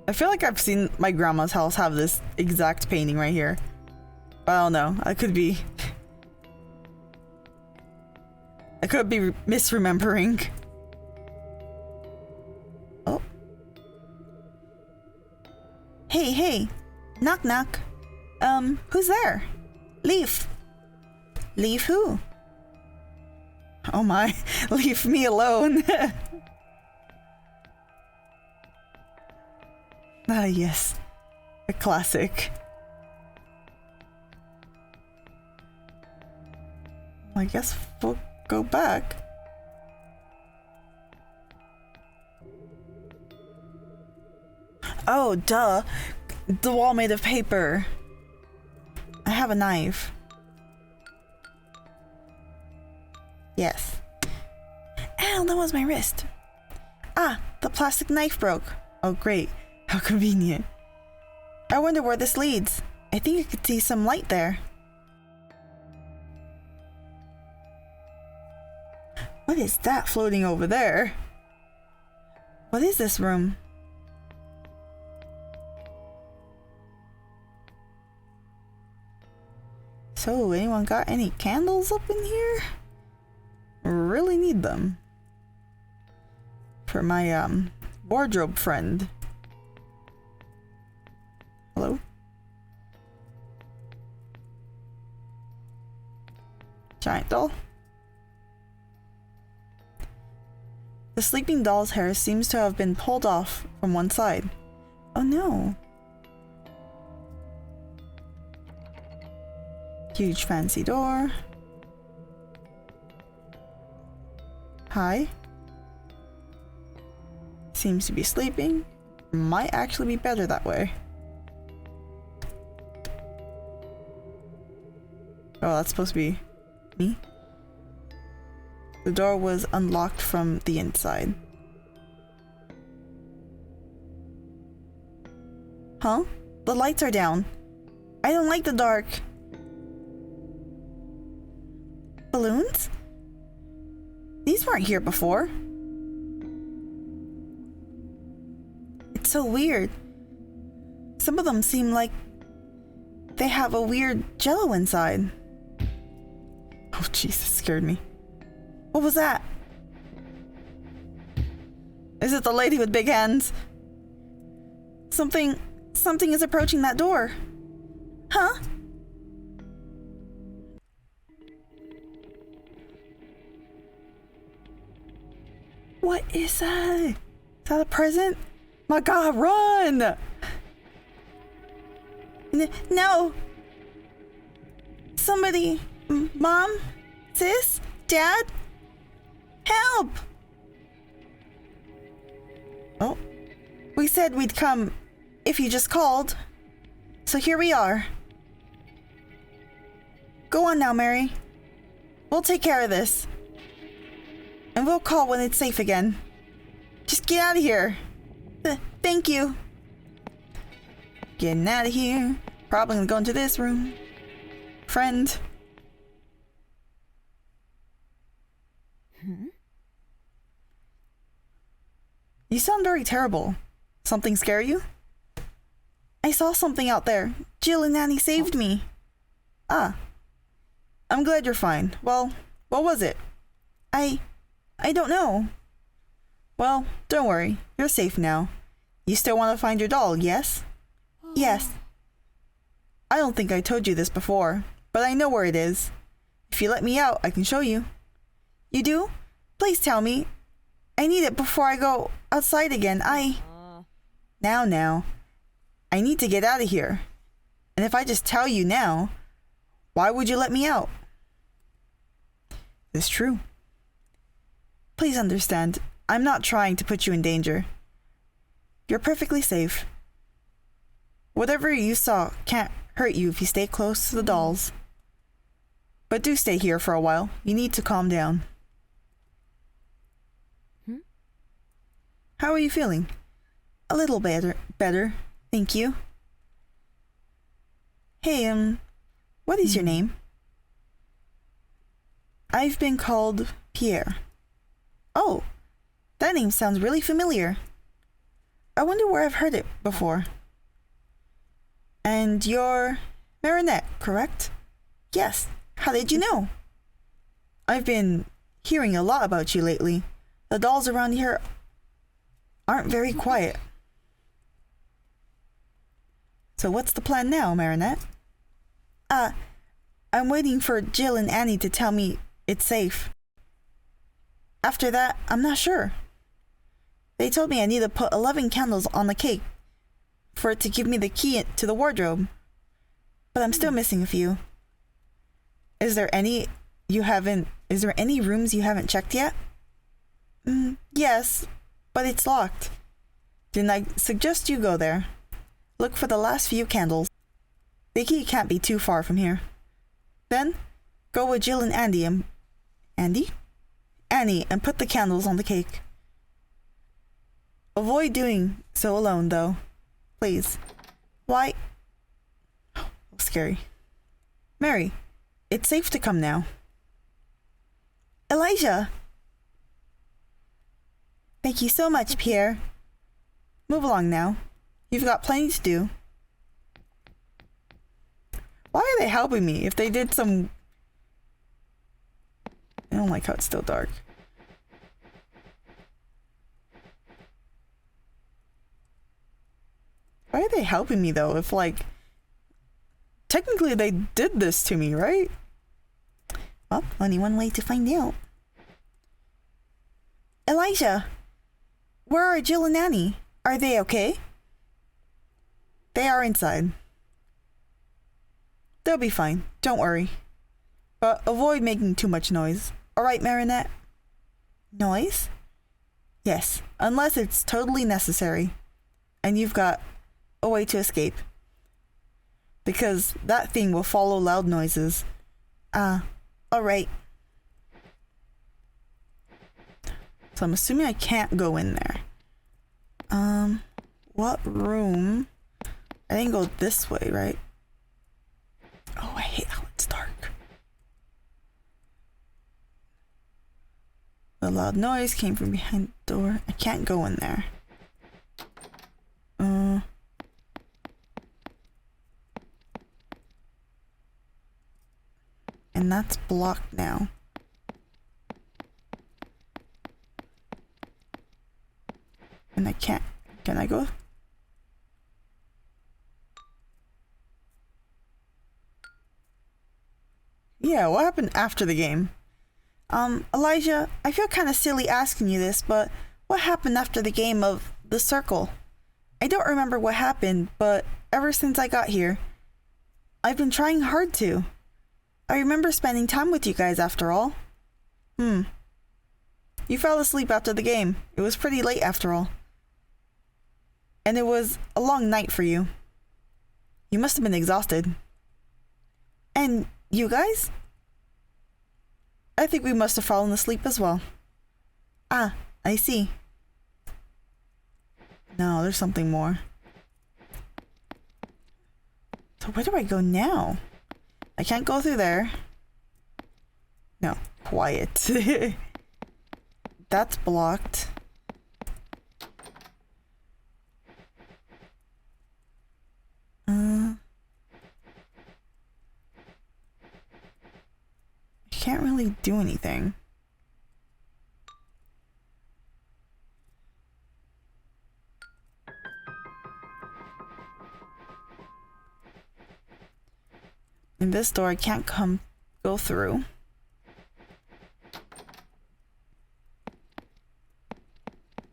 I feel like I've seen my grandma's house have this exact painting right here. But I don't know. I could be misremembering. Oh. Hey. Knock knock. Who's there? Leaf. Leave who? Oh my, leave me alone. Ah yes, a classic. I guess we'll go back. Oh, duh. The wall made of paper. I have a knife. Yes. Ow, that was my wrist. Ah, the plastic knife broke. Oh, great. How convenient. I wonder where this leads. I think I could see some light there. What is that floating over there? What is this room? So, anyone got any candles up in here? Really need them. For my, wardrobe friend. Hello? Giant doll? The sleeping doll's hair seems to have been pulled off from one side. Oh no. Huge fancy door. Hi. Seems to be sleeping. Might actually be better that way. Oh, that's supposed to be me. The door was unlocked from the inside. Huh? The lights are down. I don't like the dark. Balloons? These weren't here before. It's so weird. Some of them seem like they have a weird jello inside. Oh, Jesus, scared me. What was that? Is it the lady with big hands? Something is approaching that door. Huh? What is that? Is that a present? My God, run! No! Somebody, Mom? Sis? Dad? Help! Oh, we said we'd come if you just called. So here we are. Go on now, Mary. We'll take care of this. And we'll call when it's safe again. Just get out of here. Thank you. Getting out of here. Probably gonna go into this room. Friend. You sound very terrible. Something scare you? I saw something out there. Jill and Nanny saved me. Ah. I'm glad you're fine. Well, what was it? I don't know. Well, don't worry. You're safe now. You still want to find your doll, yes? Yes. I don't think I told you this before, but I know where it is. If you let me out, I can show you. You do? Please tell me. I need it before I go outside again. Now. I need to get out of here. And if I just tell you now, why would you let me out? It's true. Please understand, I'm not trying to put you in danger. You're perfectly safe. Whatever you saw can't hurt you if you stay close to the dolls. But do stay here for a while. You need to calm down. How are you feeling? A little better, thank you. Hey, what is your name? I've been called Pierre. Oh, that name sounds really familiar. I wonder where I've heard it before. And you're Marinette, correct? Yes. How did you know? I've been hearing a lot about you lately. The dolls around here aren't very quiet. So what's the plan now, Marinette? I'm waiting for Jill and Annie to tell me it's safe. After that, I'm not sure. They told me I need to put 11 candles on the cake for it to give me the key to the wardrobe. But I'm still missing a few. Is there any rooms you haven't checked yet? Yes, but it's locked. Then I suggest you go there. Look for the last few candles. The key can't be too far from here. Then, go with Jill and Annie and put the candles on the cake. Avoid doing so alone, though. Please. Why? Oh, scary. Mary, it's safe to come now. Elijah! Thank you so much, Pierre. Move along now. You've got plenty to do. Why are they helping me? If they did some... I don't like how it's still dark. Why are they helping me, though? If, like... Technically, they did this to me, right? Well, only one way to find out. Elijah! Where are Jill and Annie? Are they okay? They are inside. They'll be fine. Don't worry. But avoid making too much noise. Alright, Marinette? Noise? Yes, unless it's totally necessary. And you've got a way to escape. Because that thing will follow loud noises. Alright. So I'm assuming I can't go in there. What room? I didn't go this way, right? Oh, I hate how it's dark. The loud noise came from behind the door. I can't go in there. And that's blocked now. And I can't. Can I go? Yeah, what happened after the game? Elijah, I feel kind of silly asking you this, but what happened after the game of the circle? I don't remember what happened, but ever since I got here, I've been trying hard to. I remember spending time with you guys after all. You fell asleep after the game. It was pretty late after all. And it was a long night for you. You must have been exhausted. And you guys? I think we must have fallen asleep as well. Ah, I see. No, there's something more. So where do I go now? I can't go through there. No, quiet. That's blocked. I can't really do anything. In this door I can't go through.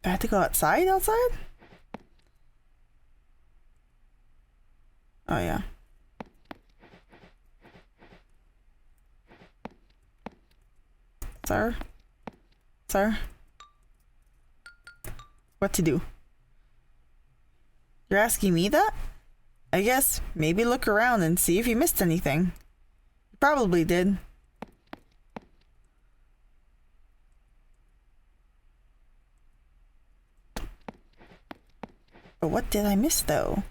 I have to go outside? Oh yeah. Sir? Sir? What to do? You're asking me that? I guess maybe look around and see if you missed anything. You probably did. But what did I miss though?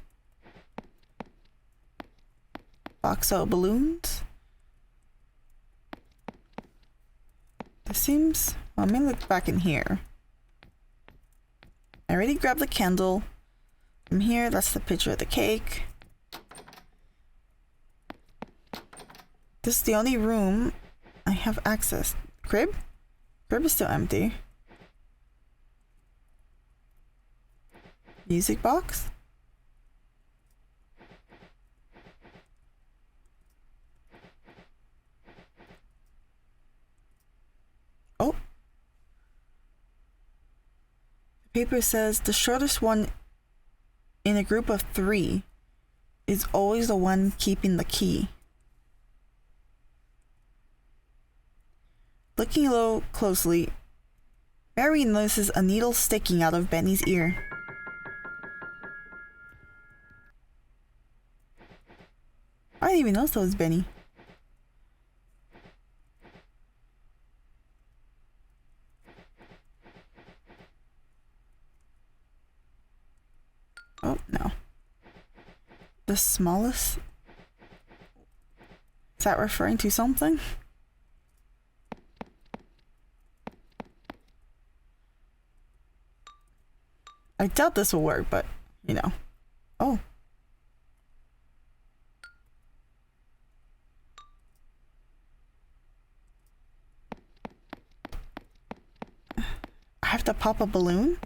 Box of balloons? This seems... Well, let me look back in here. I already grabbed the candle. From here, that's the picture of the cake. This is the only room I have access. Crib? Crib is still empty. Music box? Oh. The paper says the shortest one in a group of 3 is always the one keeping the key. Looking a little closely, Mary notices a needle sticking out of Benny's ear. I didn't even notice that was Benny. Oh, no. The smallest? Is that referring to something? I doubt this will work, but, you know. Oh. I have to pop a balloon?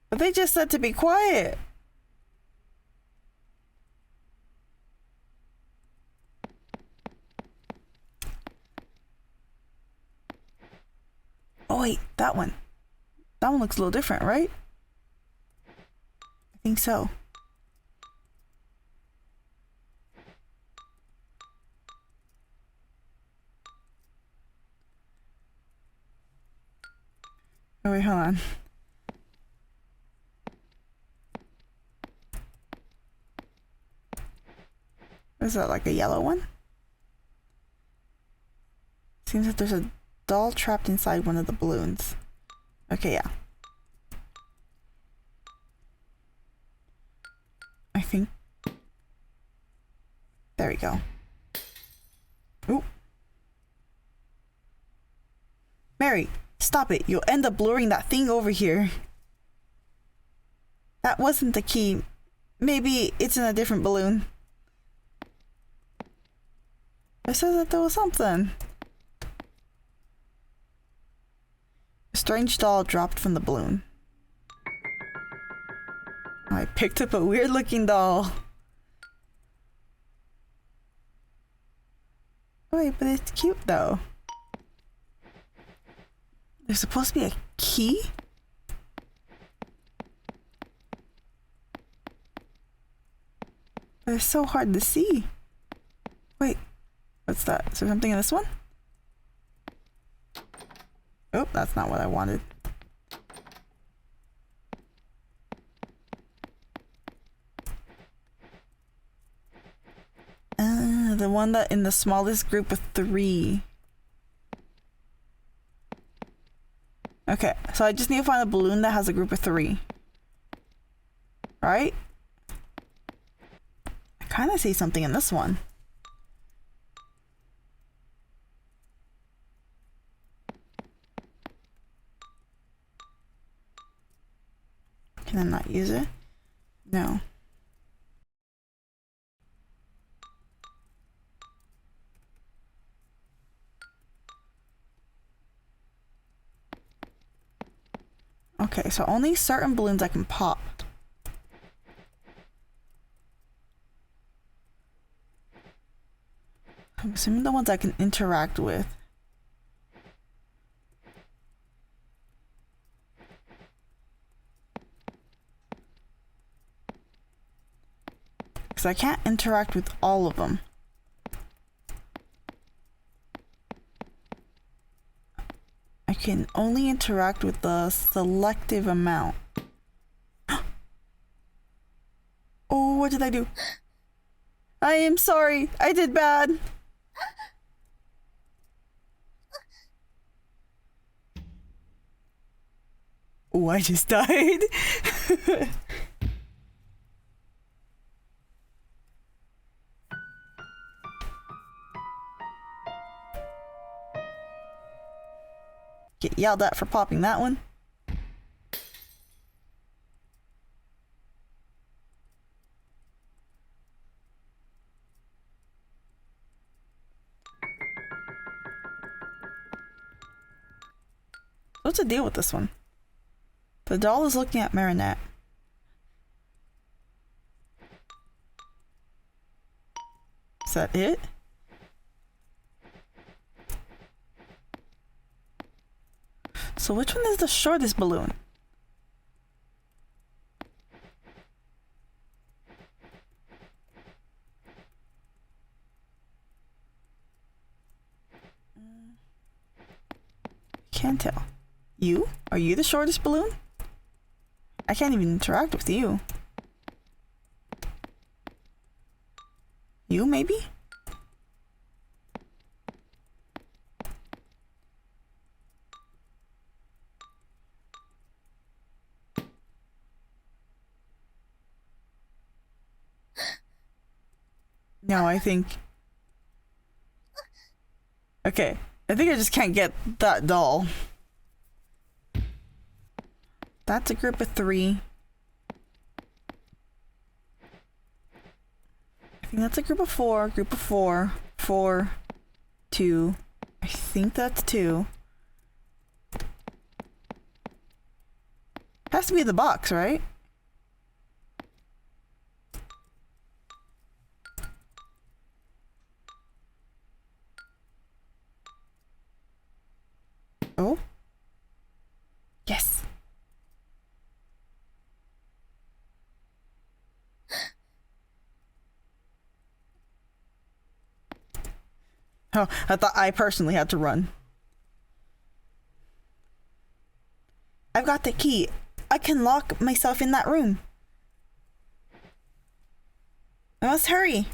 But they just said to be quiet. Oh wait, that one. That one looks a little different, right? I think so. Oh wait, hold on. Is that like a yellow one? Seems like there's a doll trapped inside one of the balloons. Okay, yeah. I think. There we go. Ooh. Mary, stop it. You'll end up luring that thing over here. That wasn't the key. Maybe it's in a different balloon. It says that there was something. A strange doll dropped from the balloon. I picked up a weird looking doll. Wait, but it's cute though. There's supposed to be a key? But it's so hard to see. Wait, what's that? Is there something in this one? Oh, that's not what I wanted. The one that in the smallest group of 3. Okay, so I just need to find a balloon that has a group of 3. Right? I kind of see something in this one. Can I not use it? No. Okay, so only certain balloons I can pop. I'm assuming the ones I can interact with. Because I can't interact with all of them. I can only interact with the selective amount. Oh, what did I do? I am sorry. I did bad. Oh, I just died. Get yelled at for popping that one. What's the deal with this one? The doll is looking at Marinette. Is that it? So which one is the shortest balloon? Can't tell. You? Are you the shortest balloon? I can't even interact with you. You, maybe? No, I think... Okay, I think I just can't get that doll. That's a group of 3. I think that's a group of 4. Group of 4. 4. 2. I think that's 2. Has to be the box, right? Oh. Yes. Oh, I thought I personally had to run. I've got the key. I can lock myself in that room. I must hurry.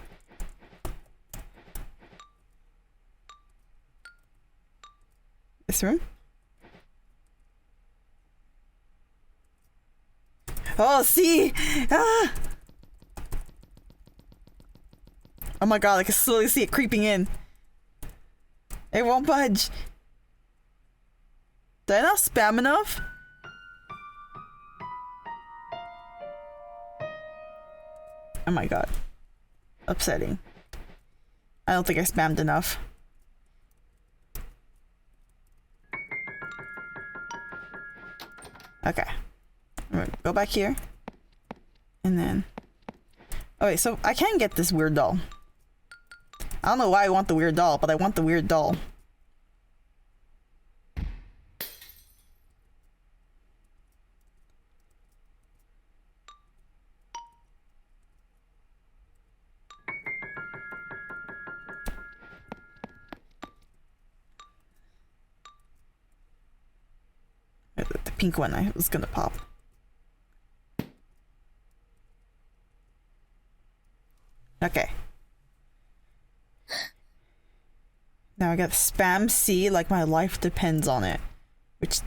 This room? Oh, see! Ah! Oh my god, I can slowly see it creeping in. It won't budge. Did I not spam enough? Oh my god. Upsetting. I don't think I spammed enough. Okay. I'm gonna go back here. And then... Oh wait, so I can get this weird doll. I don't know why I want the weird doll, but I want the weird doll. The pink one I was gonna pop. Okay. Now I got spam C like my life depends on it. Which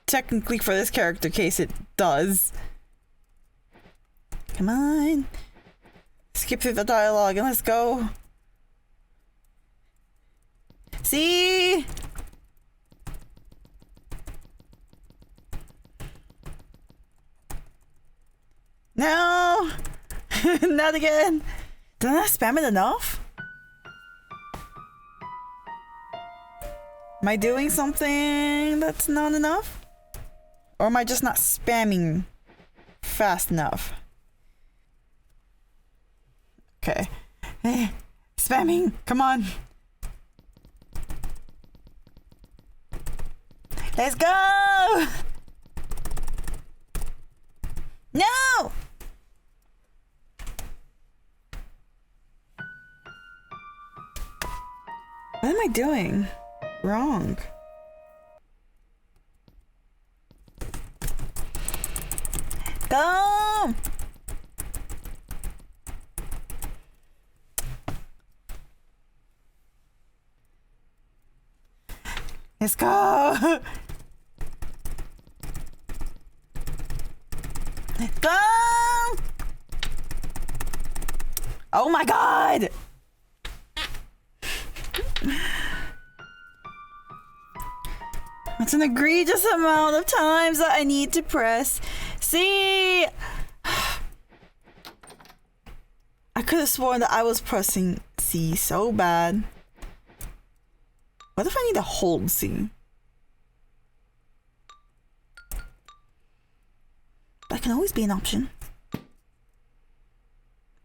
technically for this character case it does. Come on. Skip through the dialogue and let's go. See? No! Not again! Didn't I spam it enough? Am I doing something that's not enough? Or am I just not spamming fast enough? Okay. Spamming! Come on! Let's go! No! What am I doing wrong? Go! Let's go! Go! Oh my god! It's an egregious amount of times that I need to press C. I could have sworn that I was pressing C so bad. What if I need to hold C? That can always be an option.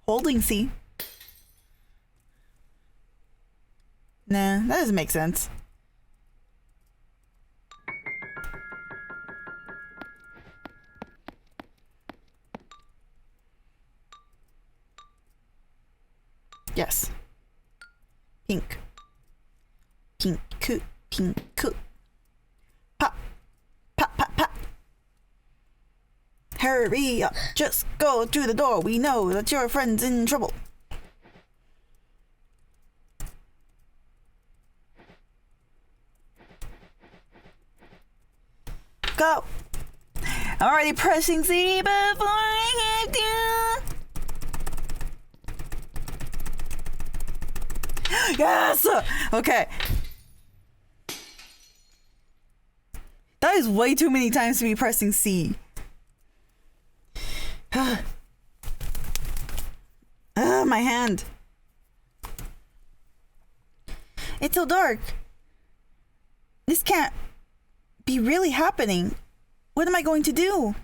Holding C. Nah, that doesn't make sense. Yes. Pink. Pink, pink. Pop. Pop, pop, pop. Hurry up. Just go through the door. We know that your friend's in trouble. Go. I'm already pressing C before I hit you. Yes! Okay. That is way too many times to be pressing C. My hand. It's so dark. This can't be really happening. What am I going to do?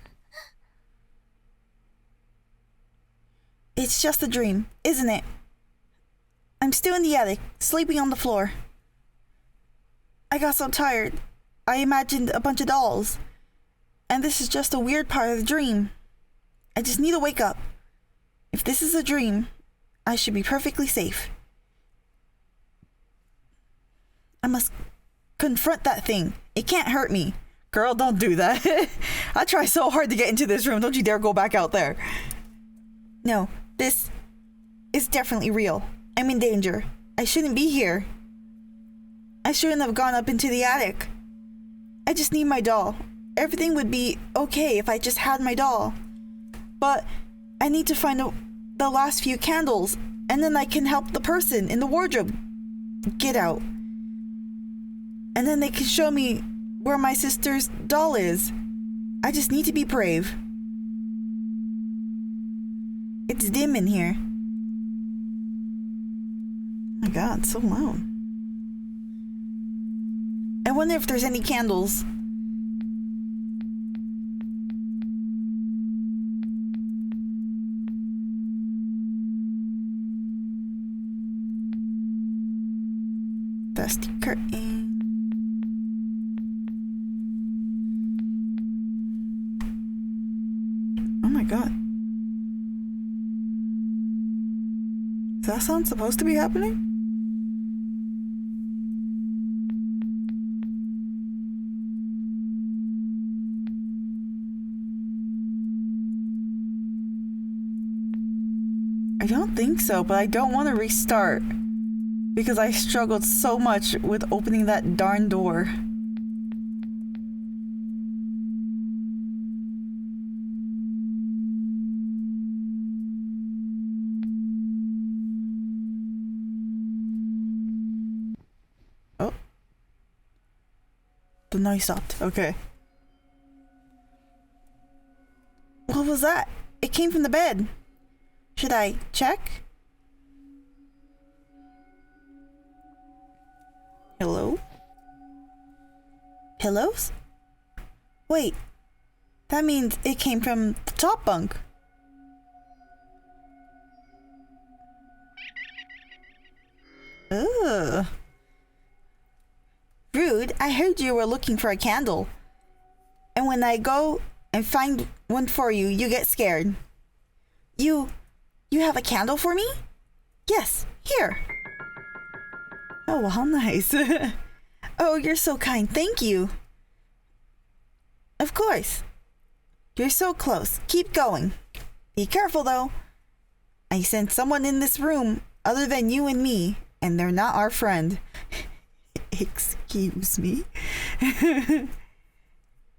It's just a dream, isn't it? I'm still in the attic, sleeping on the floor. I got so tired. I imagined a bunch of dolls. And this is just a weird part of the dream. I just need to wake up. If this is a dream, I should be perfectly safe. I must confront that thing. It can't hurt me. Girl, don't do that. I try so hard to get into this room. Don't you dare go back out there. No, this is definitely real. I'm in danger. I shouldn't be here. I shouldn't have gone up into the attic. I just need my doll. Everything would be okay if I just had my doll. But I need to find the last few candles, and then I can help the person in the wardrobe get out. And then they can show me where my sister's doll is. I just need to be brave. It's dim in here. Oh my god, it's so loud. I wonder if there's any candles. Dusty curtain. Oh my god. Is that sound supposed to be happening? I don't think so, but I don't want to restart because I struggled so much with opening that darn door. Oh. The noise stopped. Okay. What was that? It came from the bed. Should I check? Hello? Pillows? Wait, that means it came from the top bunk. Ugh. Rude, I heard you were looking for a candle. And when I go and find one for you, you get scared. You have a candle for me? Yes, here. Oh, well, how nice. Oh, you're so kind. Thank you. Of course. You're so close. Keep going. Be careful, though. I sent someone in this room other than you and me, and they're not our friend. Excuse me.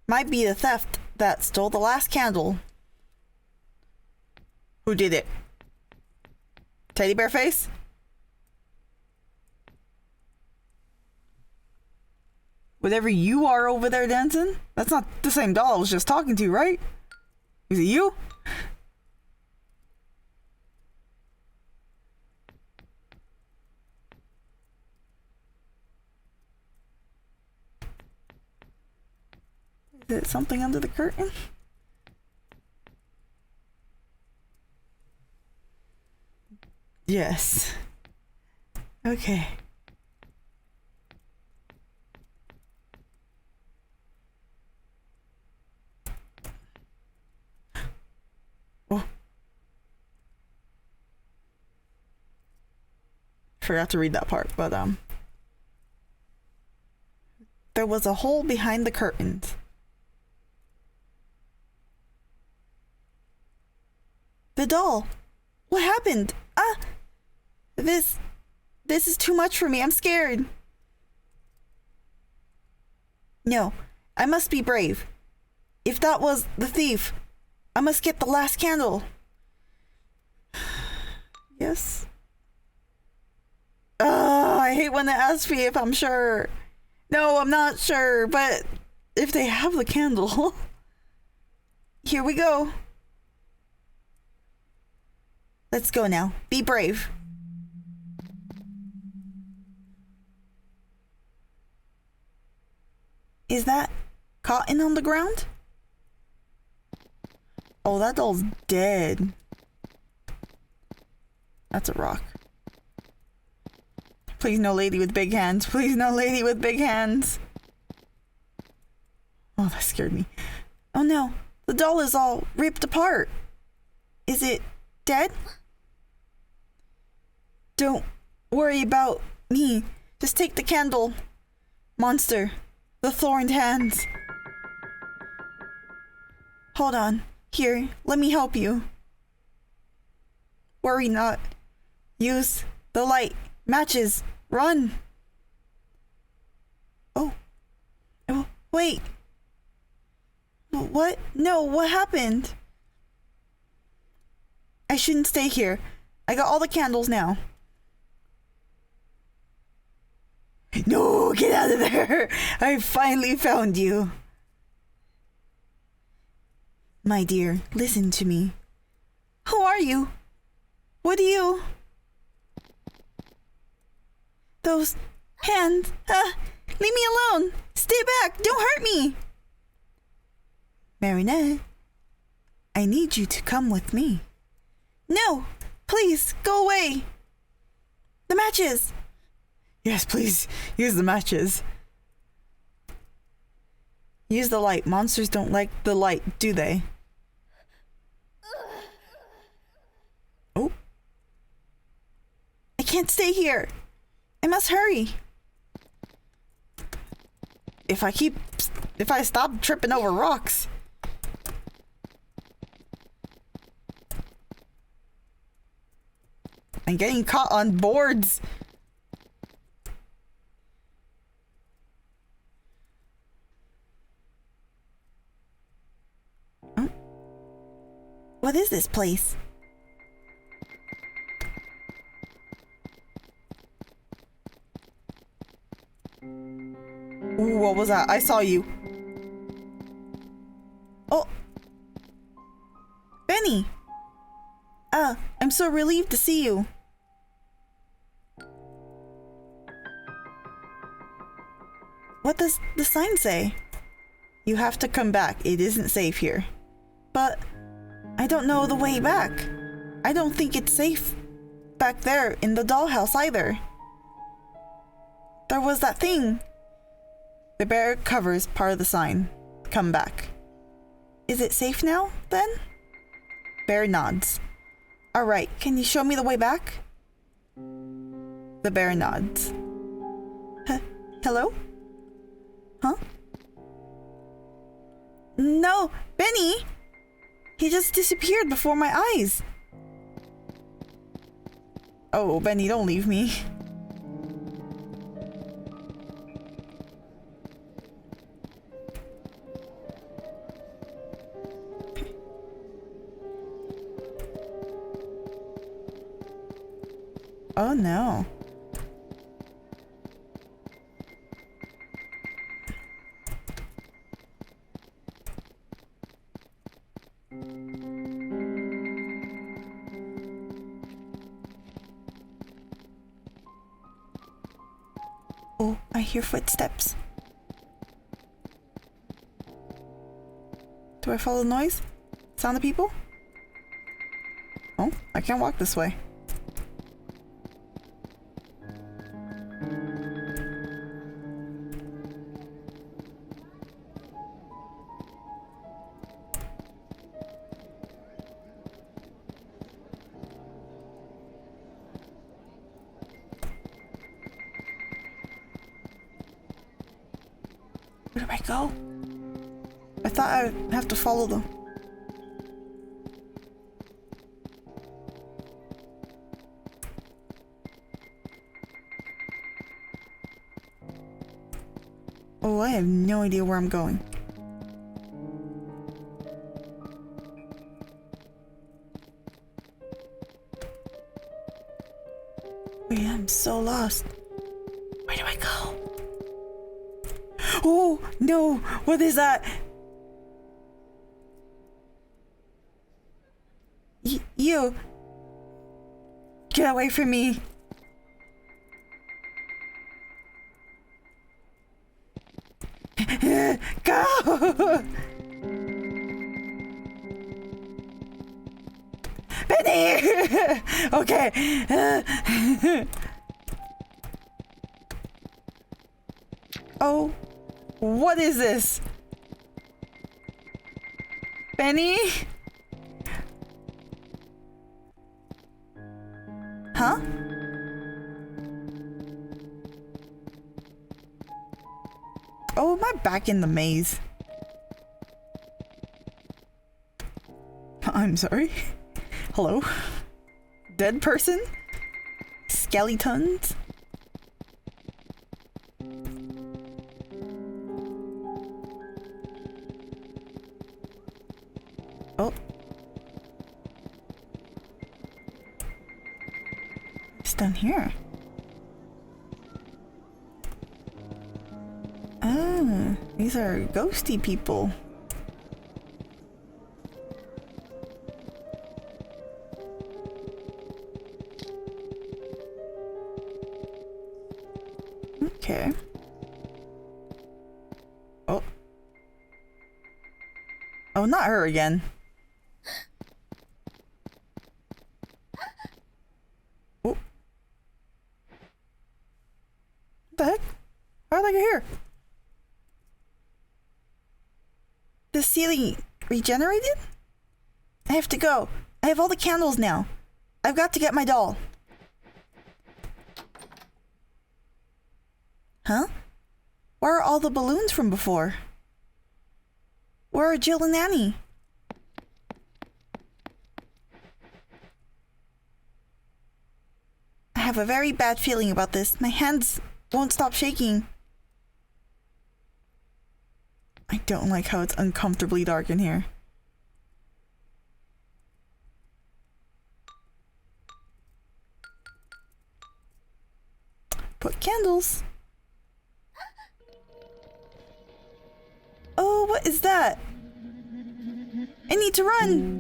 Might be the theft that stole the last candle. Who did it? Teddy bear face? Whatever you are over there dancing? That's not the same doll I was just talking to, right? Is it you? Is it something under the curtain? Yes. Okay. Oh. Forgot to read that part, but there was a hole behind the curtains. The doll. What happened? Ah! This is too much for me. I'm scared. No, I must be brave. If that was the thief, I must get the last candle. Yes. I hate when they ask me if I'm sure. No, I'm not sure, but if they have the candle. Here we go. Let's go now. Be brave. Is that cotton on the ground? Oh, that doll's dead. That's a rock. Please no lady with big hands. Please no lady with big hands. Oh, that scared me. Oh no, the doll is all ripped apart. Is it dead? Don't worry about me. Just take the candle Monster. The thorned hands. Hold on. Here, let me help you. Worry not. Use the light. Matches. Run. Oh. Oh, wait. What? No, what happened? I shouldn't stay here. I got all the candles now. No, get out of there! I finally found you. My dear, listen to me. Who are you? What do you... Those hands... leave me alone! Stay back! Don't hurt me! Marinette, I need you to come with me. No! Please, go away! The matches! Yes, please, use the matches. Use the light. Monsters don't like the light, do they? Oh. I can't stay here. I must hurry. If I stop tripping over rocks. I'm getting caught on boards. What is this place? Ooh, what was that? I saw you. Oh. Benny. I'm so relieved to see you. What does the sign say? You have to come back. It isn't safe here. But I don't know the way back. I don't think it's safe back there in the dollhouse either. There was that thing. The bear covers part of the sign. Come back. Is it safe now, then? Bear nods. Alright, can you show me the way back? The bear nods. Hello? Huh? No, Benny! He just disappeared before my eyes. Oh, Benny, don't leave me. Oh no. Oh, I hear footsteps. Do I follow the noise? Sound of people? Oh, I can't walk this way. Where do I go? I thought I'd have to follow them. Oh, I have no idea where I'm going. Wait, I'm so lost. Where do I go? Oh, no! What is that? You! Get away from me! Go! Benny! Okay. Oh, what is this? Benny? Huh? am I back in the maze? I'm sorry. Hello? Dead person? Skeletons? Oh. It's down here. Ah, these are ghosty people. Okay. Oh. Oh, not her again. Oh. What the heck? How did I get here? The ceiling regenerated? I have to go. I have all the candles now. I've got to get my doll. Huh? Where are all the balloons from before? Where are Jill and Annie? I have a very bad feeling about this. My hands won't stop shaking. I don't like how it's uncomfortably dark in here. Put candles. Oh, what is that? I need to run.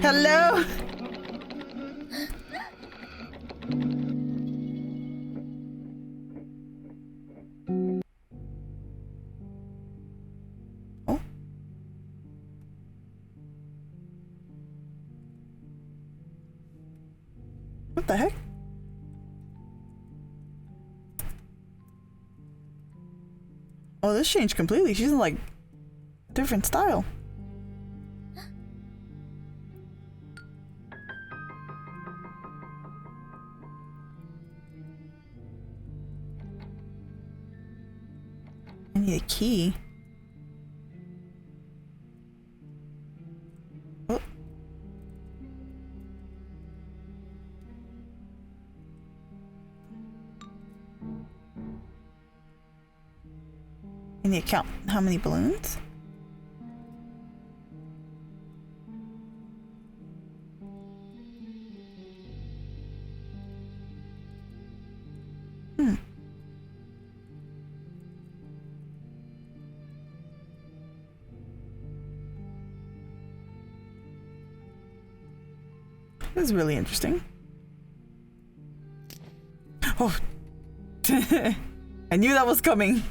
Hello? Oh. What the heck? Oh, this changed completely. She's in like different style. I need a key. Oh. I need to count how many balloons. This is really interesting. Oh. I knew that was coming.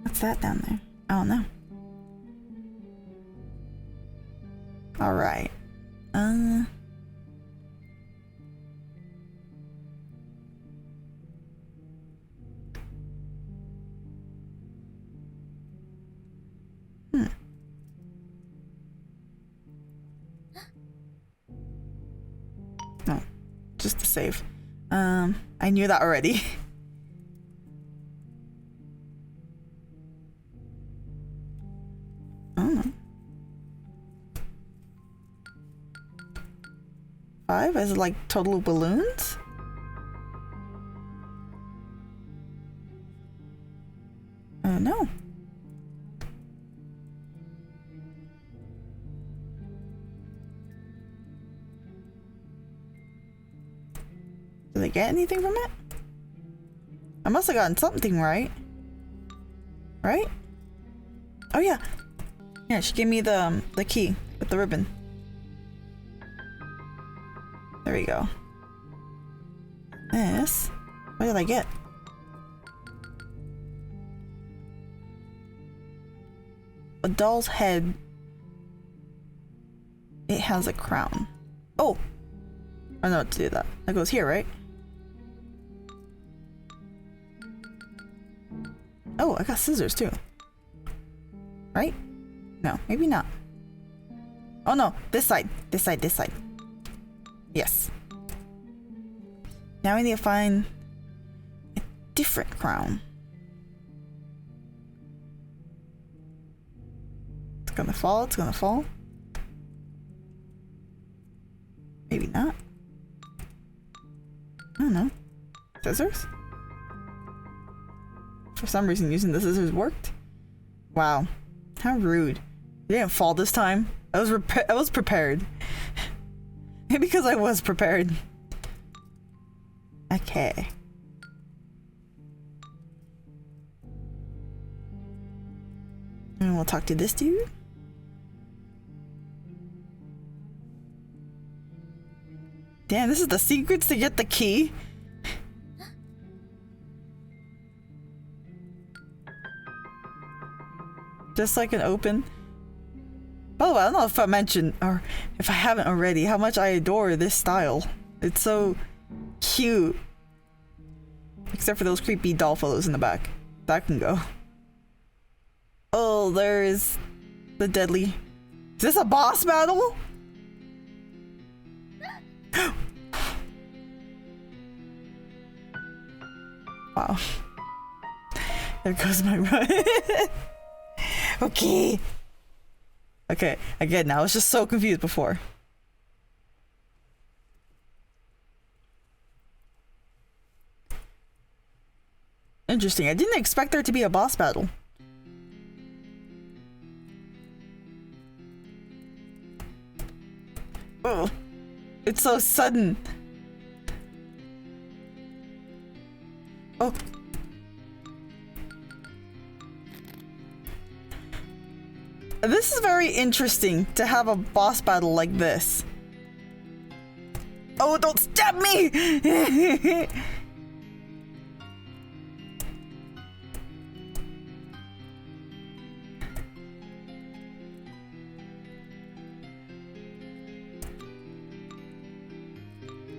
What's that down there? I don't know. All right. No, just to save. I knew that already. I don't know. 5 is it like total balloons? No. Did I get anything from it? I must have gotten something, right? Right? Oh yeah. Yeah, she gave me the key with the ribbon. There we go. This. What did I get? A doll's head. It has a crown. Oh! I know what to do that. That goes here, right? Oh, I got scissors too. Right? No, maybe not. Oh no, this side. This side, this side. Yes. Now we need to find a different crown. It's gonna fall, it's gonna fall. Maybe not. I don't know. Scissors? For some reason using the scissors worked. Wow. How rude. You didn't fall this time. I was prepared. Maybe because I was prepared. Okay. And we'll talk to this dude. Damn, this is the secrets to get the key. Just like an open. Oh, I don't know if I mentioned, or if I haven't already, how much I adore this style. It's so cute. Except for those creepy doll fellows in the back. That can go. Oh, there's the deadly. Is this a boss battle? Wow. There goes my run. Okay. Okay, I get it now. I was just so confused before. Interesting. I didn't expect there to be a boss battle. Oh, it's so sudden. Oh. This is very interesting to have a boss battle like this. Oh, don't stab me!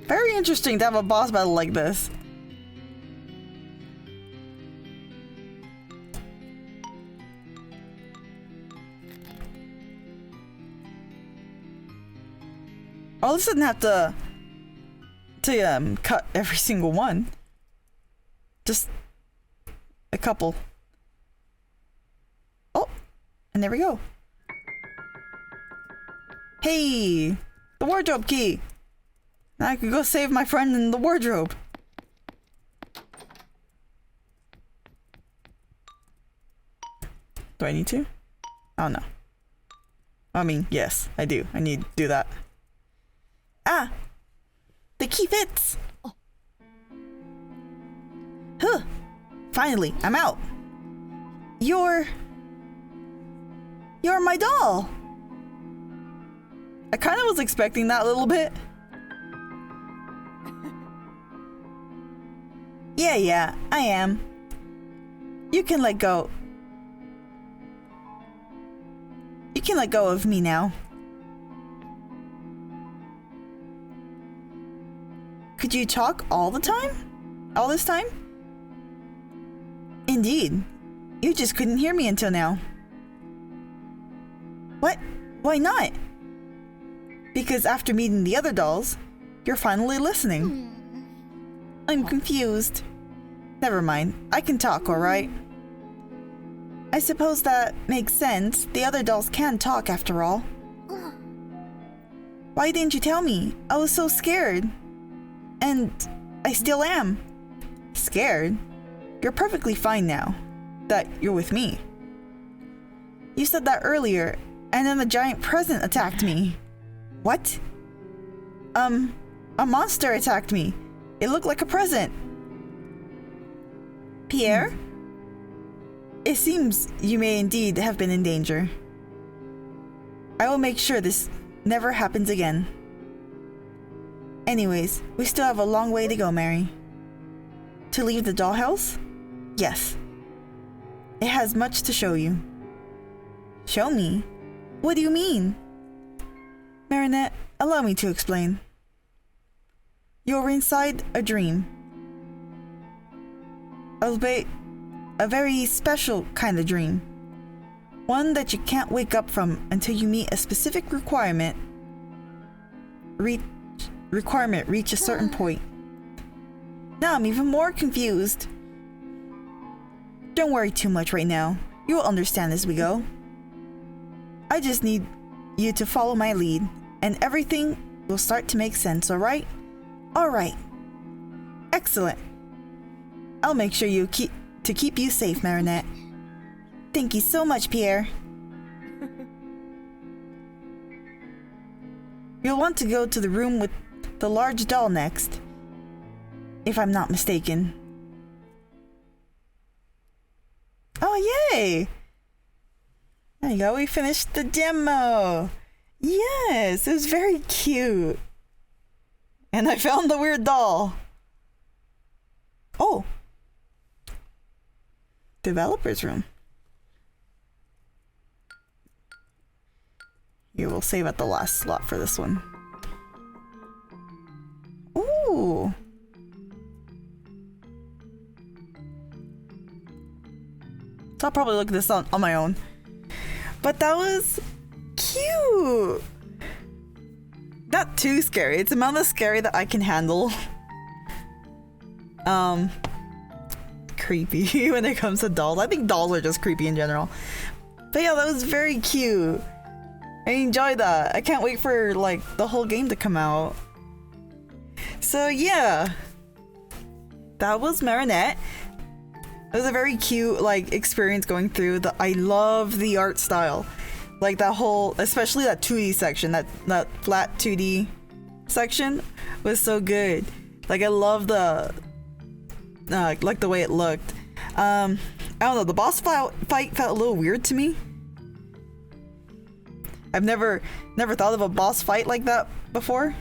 Very interesting to have a boss battle like this. Oh, this doesn't have to cut every single one. Just a couple. Oh, and there we go. Hey, the wardrobe key. Now I could go save my friend in the wardrobe. Do I need to? Oh no. I mean, yes, I do. I need to do that. Ah! The key fits! Oh. Huh! Finally, I'm out! You're my doll! I kind of was expecting that a little bit. Yeah, I am. You can let go. You can let go of me now. Could you talk all the time? All this time? Indeed. You just couldn't hear me until now. What? Why not? Because after meeting the other dolls, you're finally listening. I'm confused. Never mind. I can talk, alright? I suppose that makes sense. The other dolls can talk after all. Why didn't you tell me? I was so scared. And I still am. Scared? You're perfectly fine now that you're with me. You said that earlier, and then the giant present attacked me. What? A monster attacked me. It looked like a present. Pierre? It seems you may indeed have been in danger. I will make sure this never happens again. Anyways, we still have a long way to go, Mary. To leave the dollhouse? Yes. It has much to show you. Show me? What do you mean? Marinette, allow me to explain. You were inside a dream. I a very special kind of dream. One that you can't wake up from until you meet a specific requirement. Reach a certain point. Now I'm even more confused. Don't worry too much right now. You will understand as we go. I just need you to follow my lead, and everything will start to make sense, alright? Alright. Excellent. I'll make sure to keep you safe, Marinette. Thank you so much, Pierre. You'll want to go to the room with the large doll next, if I'm not mistaken. Oh, yay! There you go, we finished the demo! Yes, it was very cute. And I found the weird doll. Oh. Developer's room. You will save at the last slot for this one. Ooh. So I'll probably look at this on my own. But that was cute. Not too scary. It's the amount of scary that I can handle. Creepy when it comes to dolls. I think dolls are just creepy in general. But yeah, that was very cute. I enjoyed that. I can't wait for like the whole game to come out. So yeah, that was Marinette. It was a very cute like experience going through the. I love the art style, like that whole, especially that 2D section, that flat 2D section was so good. Like I love the like the way it looked. I don't know, the boss fight felt a little weird to me. I've never thought of a boss fight like that before,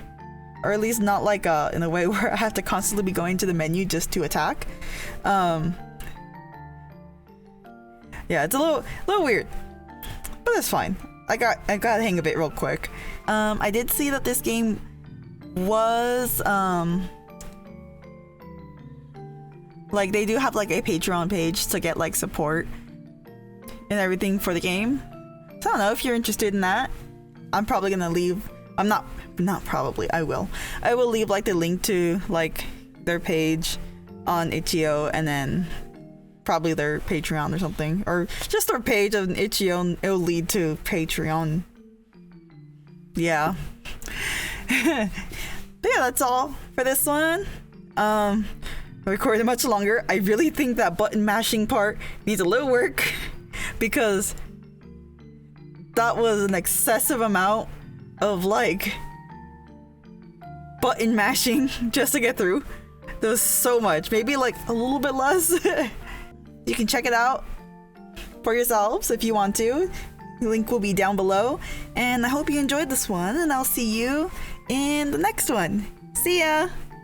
or at least not like in a way where I have to constantly be going to the menu just to attack. Yeah, it's a little weird, but it's fine. I got the hang of it real quick. I did see that this game was like they do have like a Patreon page to get like support and everything for the game. So I don't know if you're interested in that. I'm probably gonna leave. I'm not probably. I will leave like the link to like their page on itch.io and then probably their Patreon or something, or just their page on itch.io and it'll lead to Patreon. Yeah. But yeah, that's all for this one. I recorded much longer. I really think that button mashing part needs a little work because that was an excessive amount of like button mashing just to get through. There was so much. Maybe like a little bit less. You can check it out for yourselves if you want to. The link will be down below. And I hope you enjoyed this one, and I'll see you in the next one. See ya!